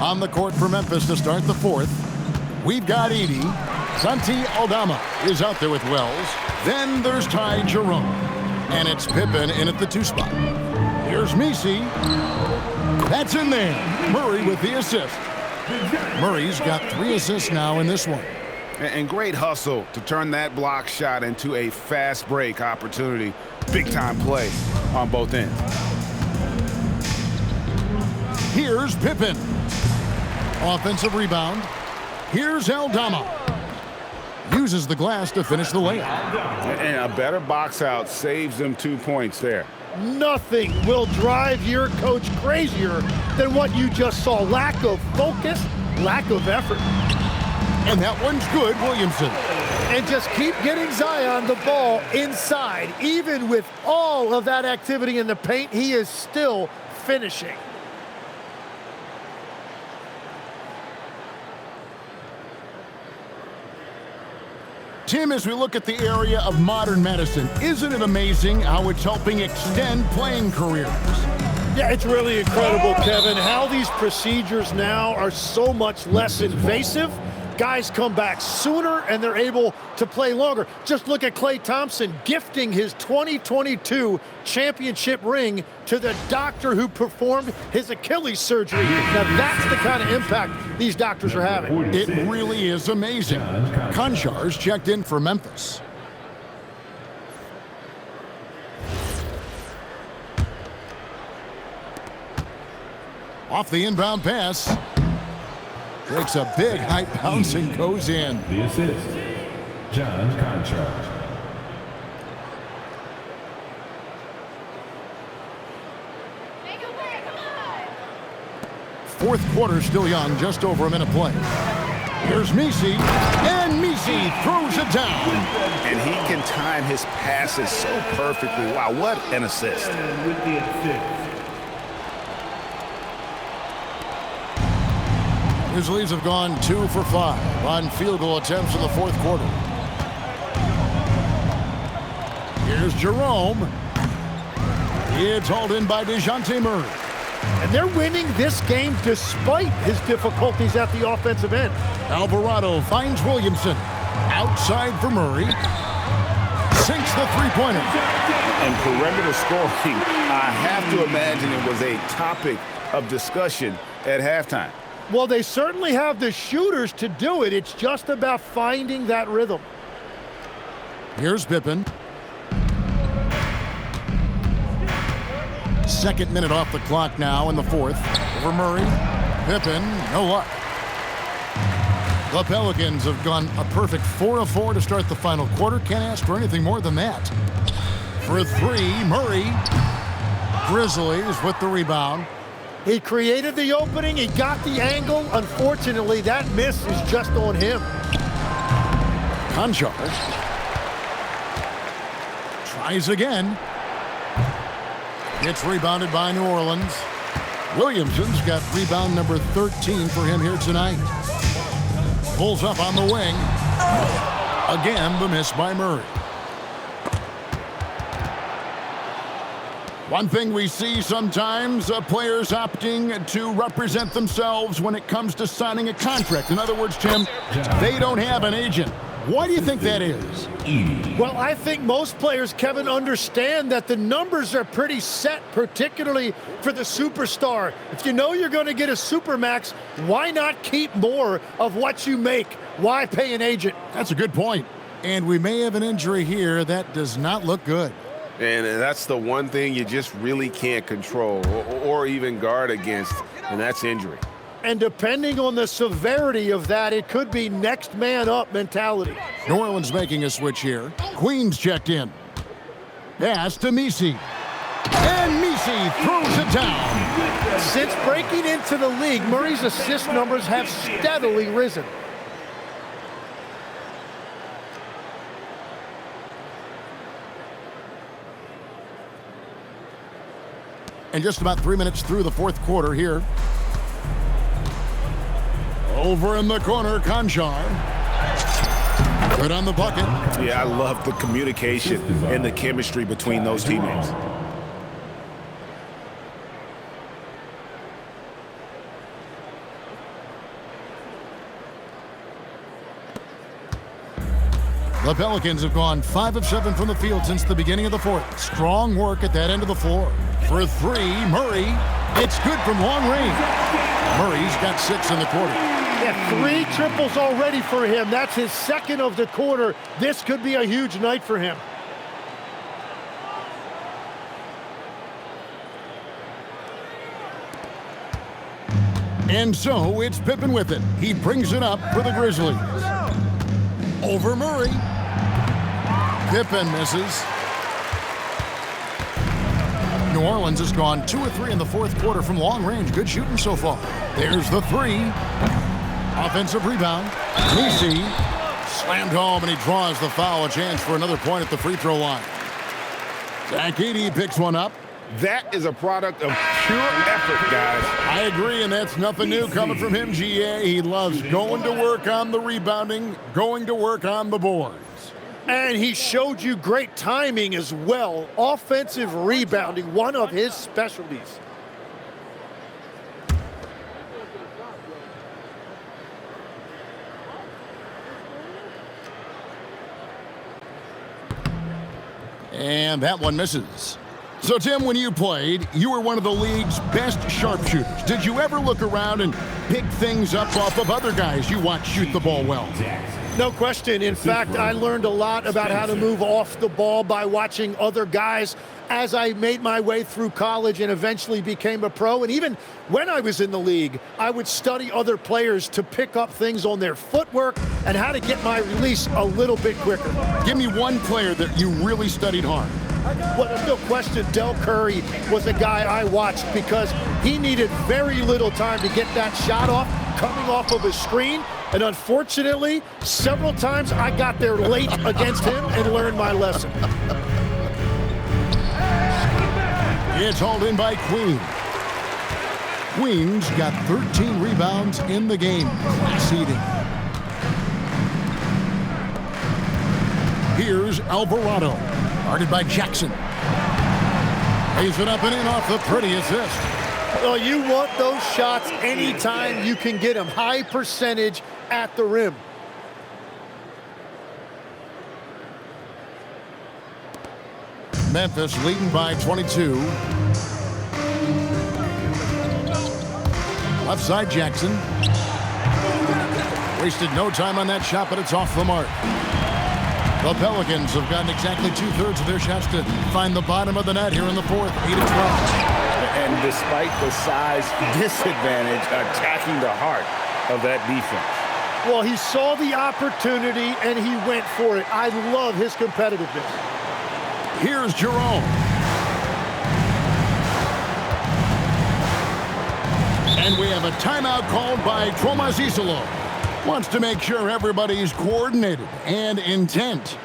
On the court for Memphis to start the fourth, we've got Edey. Santi Aldama is out there with Wells. Then there's Ty Jerome. And it's Pippen in at the 2 spot. Here's Misi. That's in there. Murray with the assist. Murray's got 3 assists now in this one. And great hustle to turn that block shot into a fast break opportunity. Big time play on both ends. Here's Pippen. Offensive rebound. Here's Aldama. Uses the glass to finish the layup. And a better box out saves them 2 points there. Nothing will drive your coach crazier than what you just saw. Lack of focus, lack of effort. And that one's good, Williamson. And just keep getting Zion the ball inside. Even with all of that activity in the paint, he is still finishing. Tim, as we look at the area of modern medicine, isn't it amazing how it's helping extend playing careers? Yeah, it's really incredible, Kevin, how these procedures now are so much less invasive. Guys come back sooner and they're able to play longer. Just look at Klay Thompson gifting his 2022 championship ring to the doctor who performed his Achilles surgery. Now that's the kind of impact these doctors are having. It really is amazing. Konchar's checked in for Memphis. Off the inbound pass. Takes a big high bounce and goes in. The assist, John Konchar. Fourth quarter still young, just over a minute play. Here's Messi, and Messi throws it down. And he can time his passes so perfectly. Wow, what an assist. With the assist. Grizzlies have gone 2 for 5 on field goal attempts in the fourth quarter. Here's Jerome. It's hauled in by DeJounte Murray. And they're winning this game despite his difficulties at the offensive end. Alvarado finds Williamson. Outside for Murray. Sinks the three-pointer. And perimeter scoring, I have to imagine it was a topic of discussion at halftime. Well, they certainly have the shooters to do it. It's just about finding that rhythm. Here's Pippen. Second minute off the clock now in the fourth. Over Murray. Pippen, no luck. The Pelicans have gone a perfect 4 of 4 to start the final quarter. Can't ask for anything more than that. For 3, Murray. Grizzlies with the rebound. He created the opening. He got the angle. Unfortunately, that miss is just on him. Conchar tries again. It's rebounded by New Orleans. Williamson's got rebound number 13 for him here tonight. Pulls up on the wing. Again, the miss by Murray. One thing we see sometimes, players opting to represent themselves when it comes to signing a contract. In other words, Tim, they don't have an agent. Why do you think that is? Well, I think most players, Kevin, understand that the numbers are pretty set, particularly for the superstar. If you know you're going to get a supermax, why not keep more of what you make? Why pay an agent? That's a good point. And we may have an injury here that does not look good. And that's the one thing you just really can't control or even guard against, and that's injury. And depending on the severity of that, it could be next man up mentality. New Orleans making a switch here. Queens checked in. Pass to Messi. And Messi throws it down. Since breaking into the league, Murray's assist numbers have steadily risen. And just about 3 minutes through the fourth quarter here. Over in the corner, Conchar. Good on the bucket. Yeah, I love the communication and the chemistry between those teammates. The Pelicans have gone 5 of 7 from the field since the beginning of the fourth. Strong work at that end of the floor. For 3, Murray. It's good from long range. Murray's got 6 in the quarter. Yeah, 3 triples already for him. That's his second of the quarter. This could be a huge night for him. And so it's Pippen with it. He brings it up for the Grizzlies. Over Murray. Pippen misses. New Orleans has gone 2 of 3 in the fourth quarter from long range. Good shooting so far. There's the 3. Offensive rebound. Messi slammed home, and he draws the foul. A chance for another point at the free throw line. Zach Edey picks one up. That is a product of pure effort, guys. I agree, and that's nothing new coming from him, GA. He loves going to work on the rebounding, going to work on the boards. And he showed you great timing as well. Offensive rebounding, one of his specialties. And that one misses. So, Tim, when you played, you were one of the league's best sharpshooters. Did you ever look around and pick things up off of other guys you watch shoot the ball well? No question. In fact, I learned a lot about how to move off the ball by watching other guys as I made my way through college and eventually became a pro. And even when I was in the league, I would study other players to pick up things on their footwork and how to get my release a little bit quicker. Give me one player that you really studied hard. Well, there's no question Del Curry was a guy I watched because he needed very little time to get that shot off, coming off of a screen. And unfortunately, several times I got there late against him and learned my lesson. It's hauled in by Queen. Queen's got 13 rebounds in the game. Class eating. Here's Alvarado. Guarded by Jackson. Lays it up and in off the pretty assist. Well, you want those shots anytime you can get them. High percentage at the rim. Memphis leading by 22. Left side Jackson. Wasted no time on that shot, but it's off the mark. The Pelicans have gotten exactly 2/3 of their shots to find the bottom of the net here in the fourth, 8-12. And despite the size disadvantage, attacking the heart of that defense. Well, he saw the opportunity and he went for it. I love his competitiveness. Here's Jerome. And we have a timeout called by Tromazisolo. Wants to make sure everybody's coordinated and intent.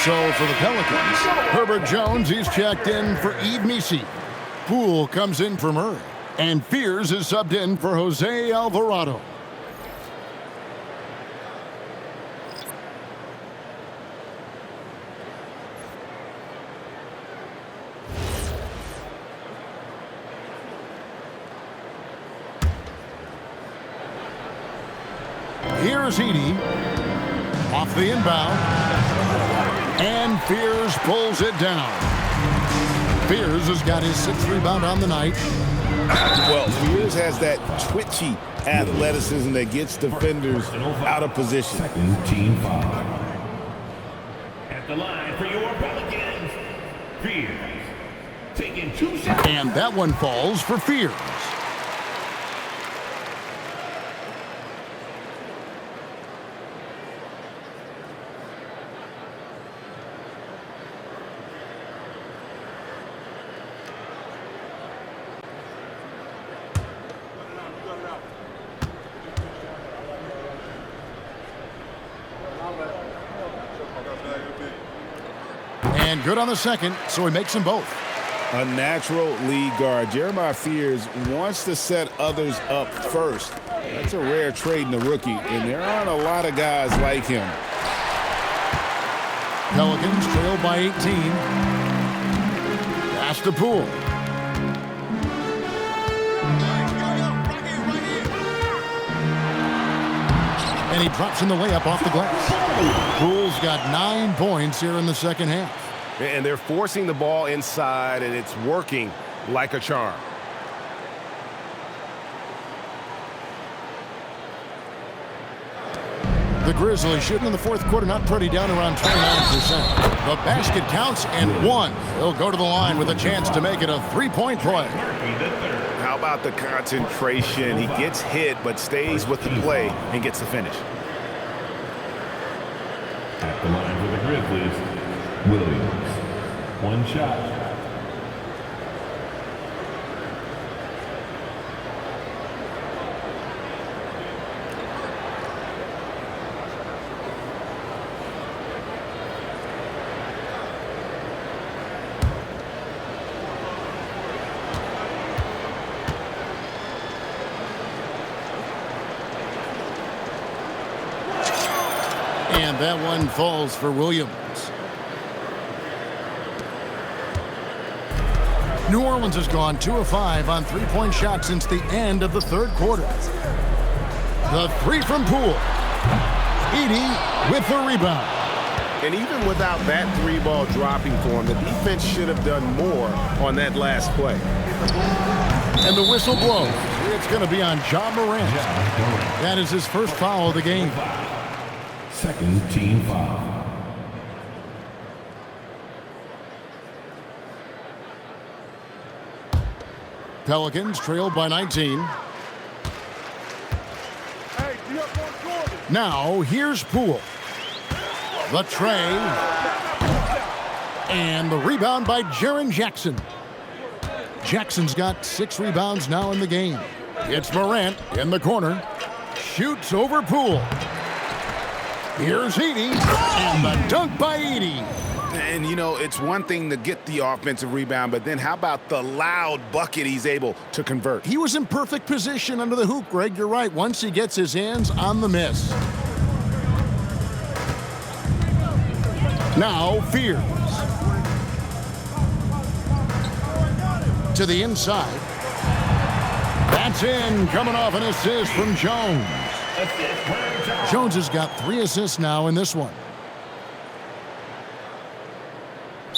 So for the Pelicans, Herbert Jones, he's checked in for Yves Missi. Poole comes in for Murray. And Fears is subbed in for Jose Alvarado. Here's Edey. Off the inbound. And Fears pulls it down. Fears has got his 6th rebound on the night. Well, Fears has that twitchy athleticism that gets defenders out of position. Team foul. At the line for your Pelicans, Fears. Taking 2 shots. And that one falls for Fears. And good on the second, so he makes them both. A natural lead guard. Jeremiah Fears wants to set others up first. That's a rare trait in the rookie, and there aren't a lot of guys like him. Pelicans trail by 18. Pass to Poole. And he drops in the layup off the glass. Poole's got 9 points here in the second half. And they're forcing the ball inside, and it's working like a charm. The Grizzlies shooting in the fourth quarter, not pretty, down around 29%. The basket counts and one. He'll go to the line with a chance to make it a 3-point play. How How about the concentration? He gets hit, but stays with the play and gets the finish. At the line for the Grizzlies, Williams. One shot. And that one falls for Williams. New Orleans has gone 2 of 5 on three-point shots since the end of the third quarter. The three from Poole. Edey with the rebound. And even without that three-ball dropping for him, the defense should have done more on that last play. And the whistle blows. It's going to be on Ja Morant. That is his first foul of the game. Second team foul. Pelicans trailed by 19. Now, here's Poole. The tray. And the rebound by Jaren Jackson. Jackson's got 6 rebounds now in the game. It's Morant in the corner. Shoots over Poole. Here's Edey. And the dunk by Edey. And, you know, it's one thing to get the offensive rebound, but then how about the loud bucket he's able to convert? He was in perfect position under the hoop, Greg. You're right. Once he gets his hands on the miss. Now, Fears. To the inside. That's in. Coming off an assist from Jones. Jones has got 3 assists now in this one.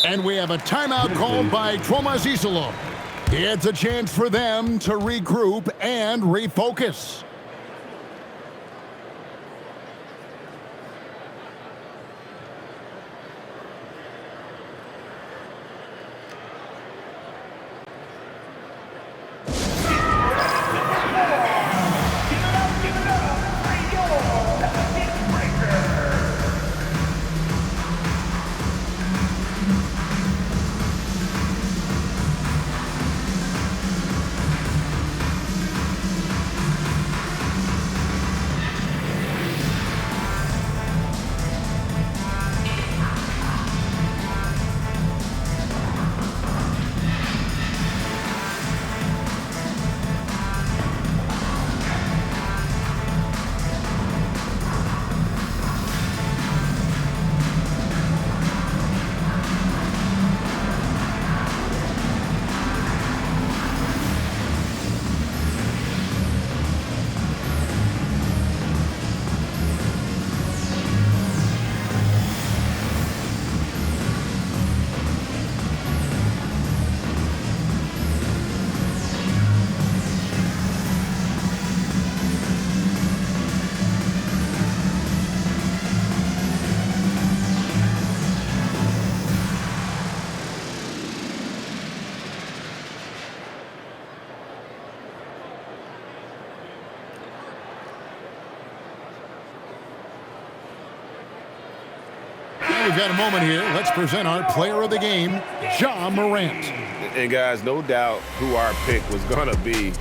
And we have a timeout called by Tromazisolo. It's a chance for them to regroup and refocus. We've got a moment here. Let's present our player of the game, Ja Morant. And guys, no doubt who our pick was going to be.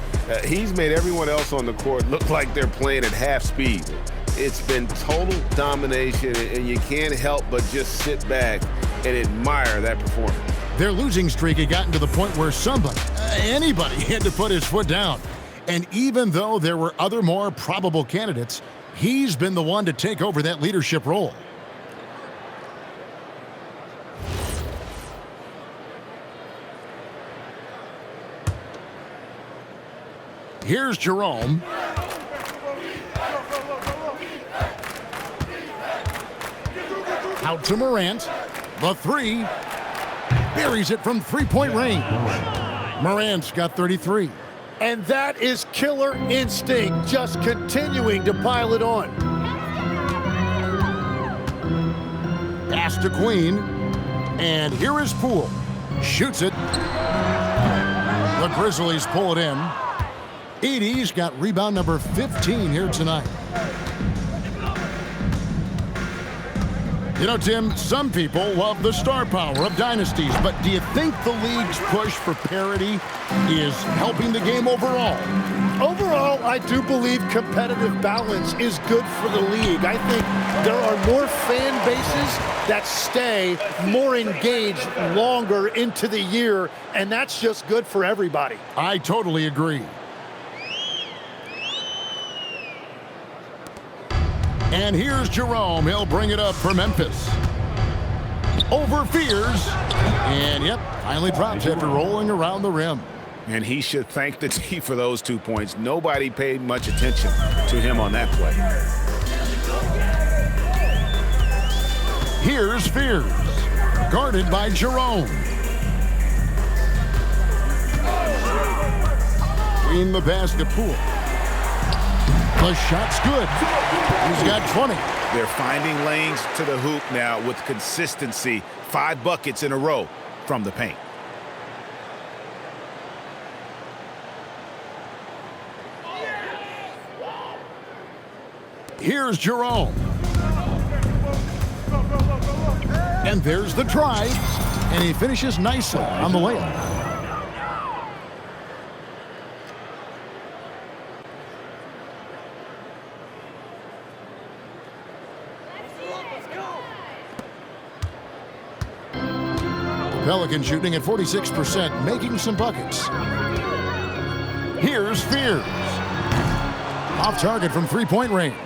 He's made everyone else on the court look like they're playing at half speed. It's been total domination, and you can't help but just sit back and admire that performance. Their losing streak had gotten to the point where somebody, anybody, had to put his foot down. And even though there were other more probable candidates, he's been the one to take over that leadership role. Here's Jerome. Out to Morant. The three. Buries it from three-point range. Morant's got 33. And that is killer instinct, just continuing to pile it on. Pass to Queen. And here is Poole. Shoots it. The Grizzlies pull it in. Edie's got rebound number 15 here tonight. You know, Tim, some people love the star power of dynasties, but do you think the league's push for parity is helping the game overall? Overall, I do believe competitive balance is good for the league. I think there are more fan bases that stay more engaged longer into the year, and that's just good for everybody. I totally agree. And here's Jerome. He'll bring it up for Memphis. Over Fears. And, yep, finally drops after rolling around the rim. And he should thank the team for those 2 points. Nobody paid much attention to him on that play. Here's Fears. Guarded by Jerome. Queen the pass to Poole. The shot's good. He's got 20. They're finding lanes to the hoop now with consistency. 5 buckets in a row from the paint. Here's Jerome. And there's the drive. And he finishes nicely on the layup. Pelicans shooting at 46%, making some buckets. Here's Fears. Off target from three-point range.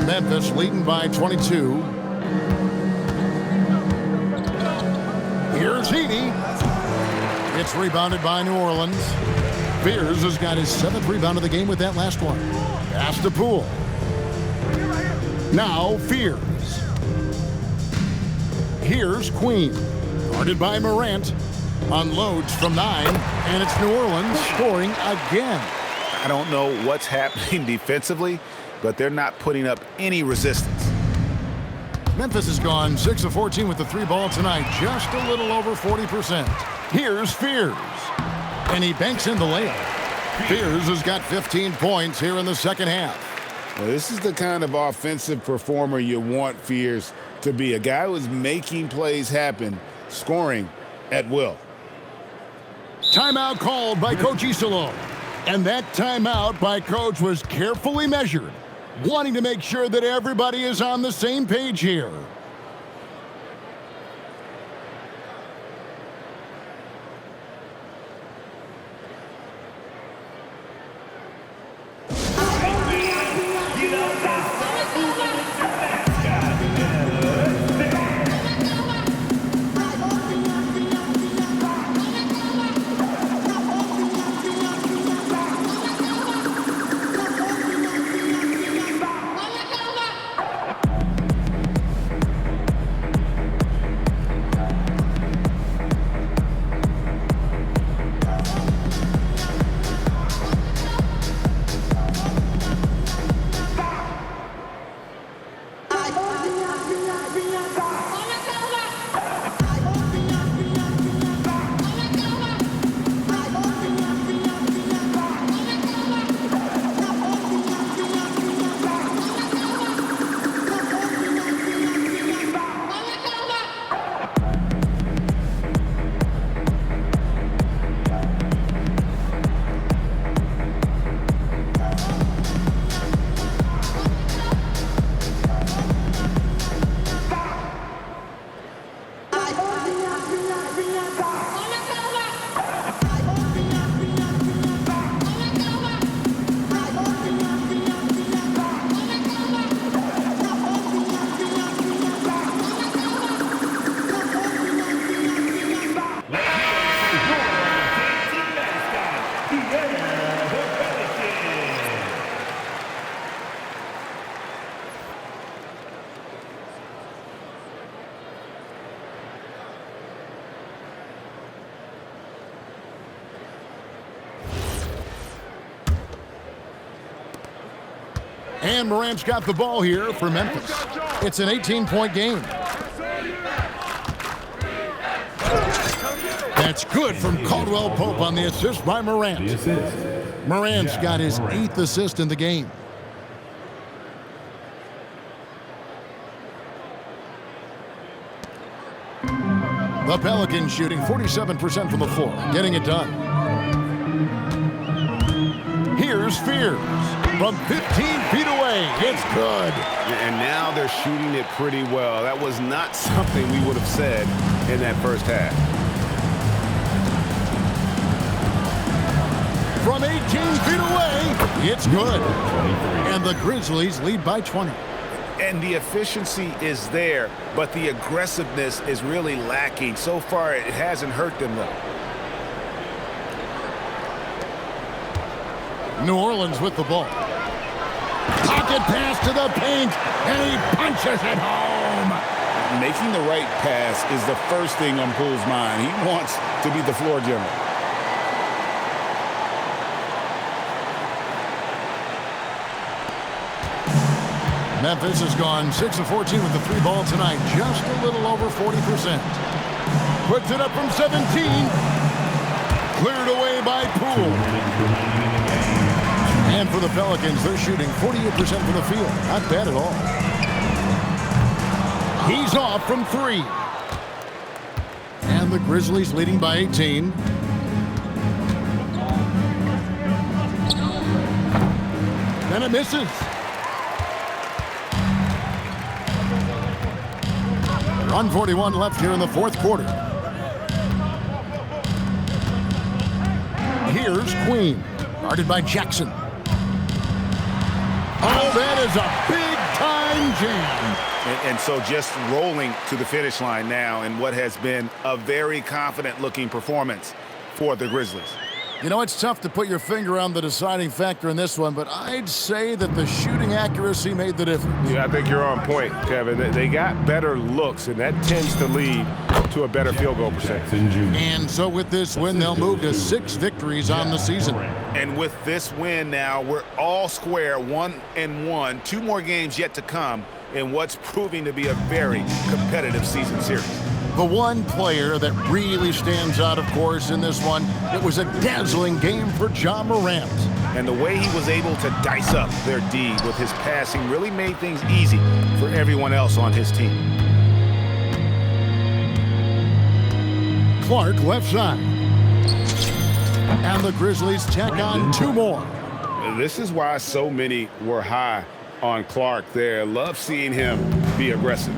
Memphis leading by 22. Here's Edie. It's rebounded by New Orleans. Fears has got his 7th rebound of the game with that last one. Pass to Poole. Now Fears. Here's Queen. Guarded by Morant. Unloads from 9. And it's New Orleans scoring again. I don't know what's happening defensively, but they're not putting up any resistance. Memphis has gone 6 of 14 with the 3 ball tonight, just a little over 40%. Here's Fears. And he banks in the layup. Fears has got 15 points here in the second half. Well, this is the kind of offensive performer you want Fears to be. A guy who's making plays happen, scoring at will. Timeout called by Coach Isolo. And that timeout by Coach was carefully measured, wanting to make sure that everybody is on the same page here. And Morant's got the ball here for Memphis. It's an 18-point game. That's good from Caldwell-Pope on the assist by Morant. Morant's got his 8th assist in the game. The Pelicans shooting 47% from the floor, getting it done. Here's Fears from 15 feet away. It's good. And now they're shooting it pretty well. That was not something we would have said in that first half. From 18 feet away, it's good. And the Grizzlies lead by 20. And the efficiency is there, but the aggressiveness is really lacking. So far, it hasn't hurt them, though. New Orleans with the ball. Pocket pass to the paint, and he punches it home. Making the right pass is the first thing on Poole's mind. He wants to be the floor general. Memphis has gone 6 of 14 with the 3 ball tonight, just a little over 40%. Puts it up from 17. Cleared away by Poole. And for the Pelicans, they're shooting 48% from the field. Not bad at all. He's off from 3. And the Grizzlies leading by 18. Then it misses. Run 41 left here in the 4th quarter. Here's Queen, guarded by Jackson. Oh, that is a big-time jam. And so just rolling to the finish line now in what has been a very confident-looking performance for the Grizzlies. You know, it's tough to put your finger on the deciding factor in this one, but I'd say that the shooting accuracy made the difference. Yeah, I think you're on point, Kevin. They got better looks, and that tends to lead to a better field goal percentage. And so with this win, they'll move to 6 victories on the season. And with this win now, we're all square, 1-1. 2 more games yet to come in what's proving to be a very competitive season series. The one player that really stands out, of course, in this one, it was a dazzling game for Ja Morant. And the way he was able to dice up their D with his passing really made things easy for everyone else on his team. Clark left side. And the Grizzlies tack on 2 more. This is why so many were high on Clark there. Love seeing him be aggressive.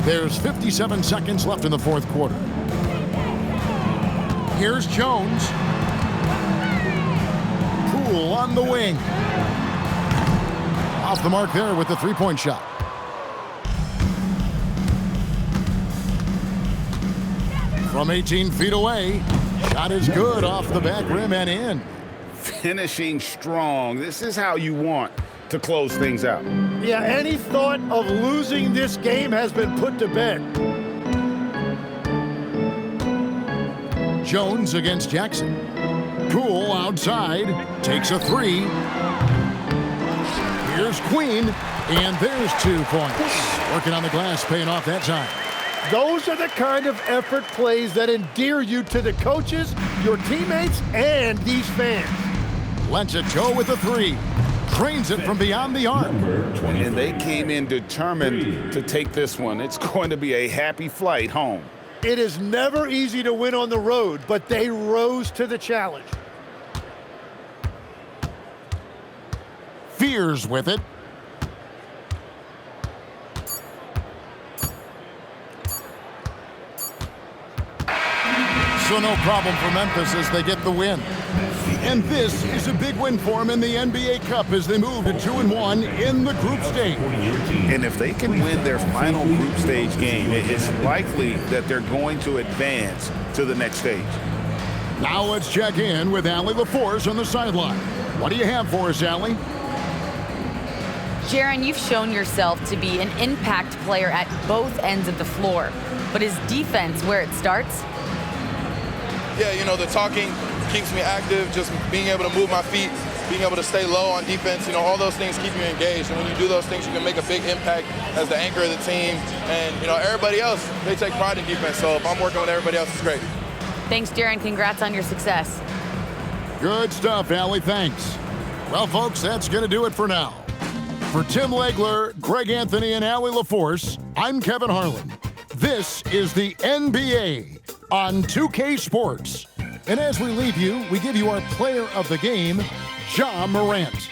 There's 57 seconds left in the 4th quarter. Here's Jones. Poole on the wing. Off the mark there with the 3-point shot. From 18 feet away, shot is good off the back rim and in. Finishing strong. This is how you want to close things out. Yeah, any thought of losing this game has been put to bed. Jones against Jackson. Poole outside, takes a 3. Here's Queen, and there's 2 points. Working on the glass, paying off that time. Those are the kind of effort plays that endear you to the coaches, your teammates, and these fans. Lets it go with a 3. Trains it from beyond the arc. And they came in determined to take this one. It's going to be a happy flight home. It is never easy to win on the road, but they rose to the challenge. Fears with it. So no problem for Memphis as they get the win. And this is a big win for them in the NBA Cup as they move to 2-1 in the group stage. And if they can win their final group stage game, it's likely that they're going to advance to the next stage. Now let's check in with Allie LaForce on the sideline. What do you have for us, Allie? Jaren, you've shown yourself to be an impact player at both ends of the floor. But is defense where it starts? Yeah, you know, the talking keeps me active, just being able to move my feet being able to stay low on defense, all those things keep you engaged. And when you do those things, you can make a big impact as the anchor of the team. And, everybody else, they take pride in defense. So if I'm working with everybody else, it's great. Thanks, Jaren. Congrats on your success. Good stuff, Allie. Thanks. Well, folks, that's going to do it for now. For Tim Legler, Greg Anthony, and Allie LaForce, I'm Kevin Harlan. This is the NBA on 2K Sports. And as we leave you, we give you our player of the game, Ja Morant.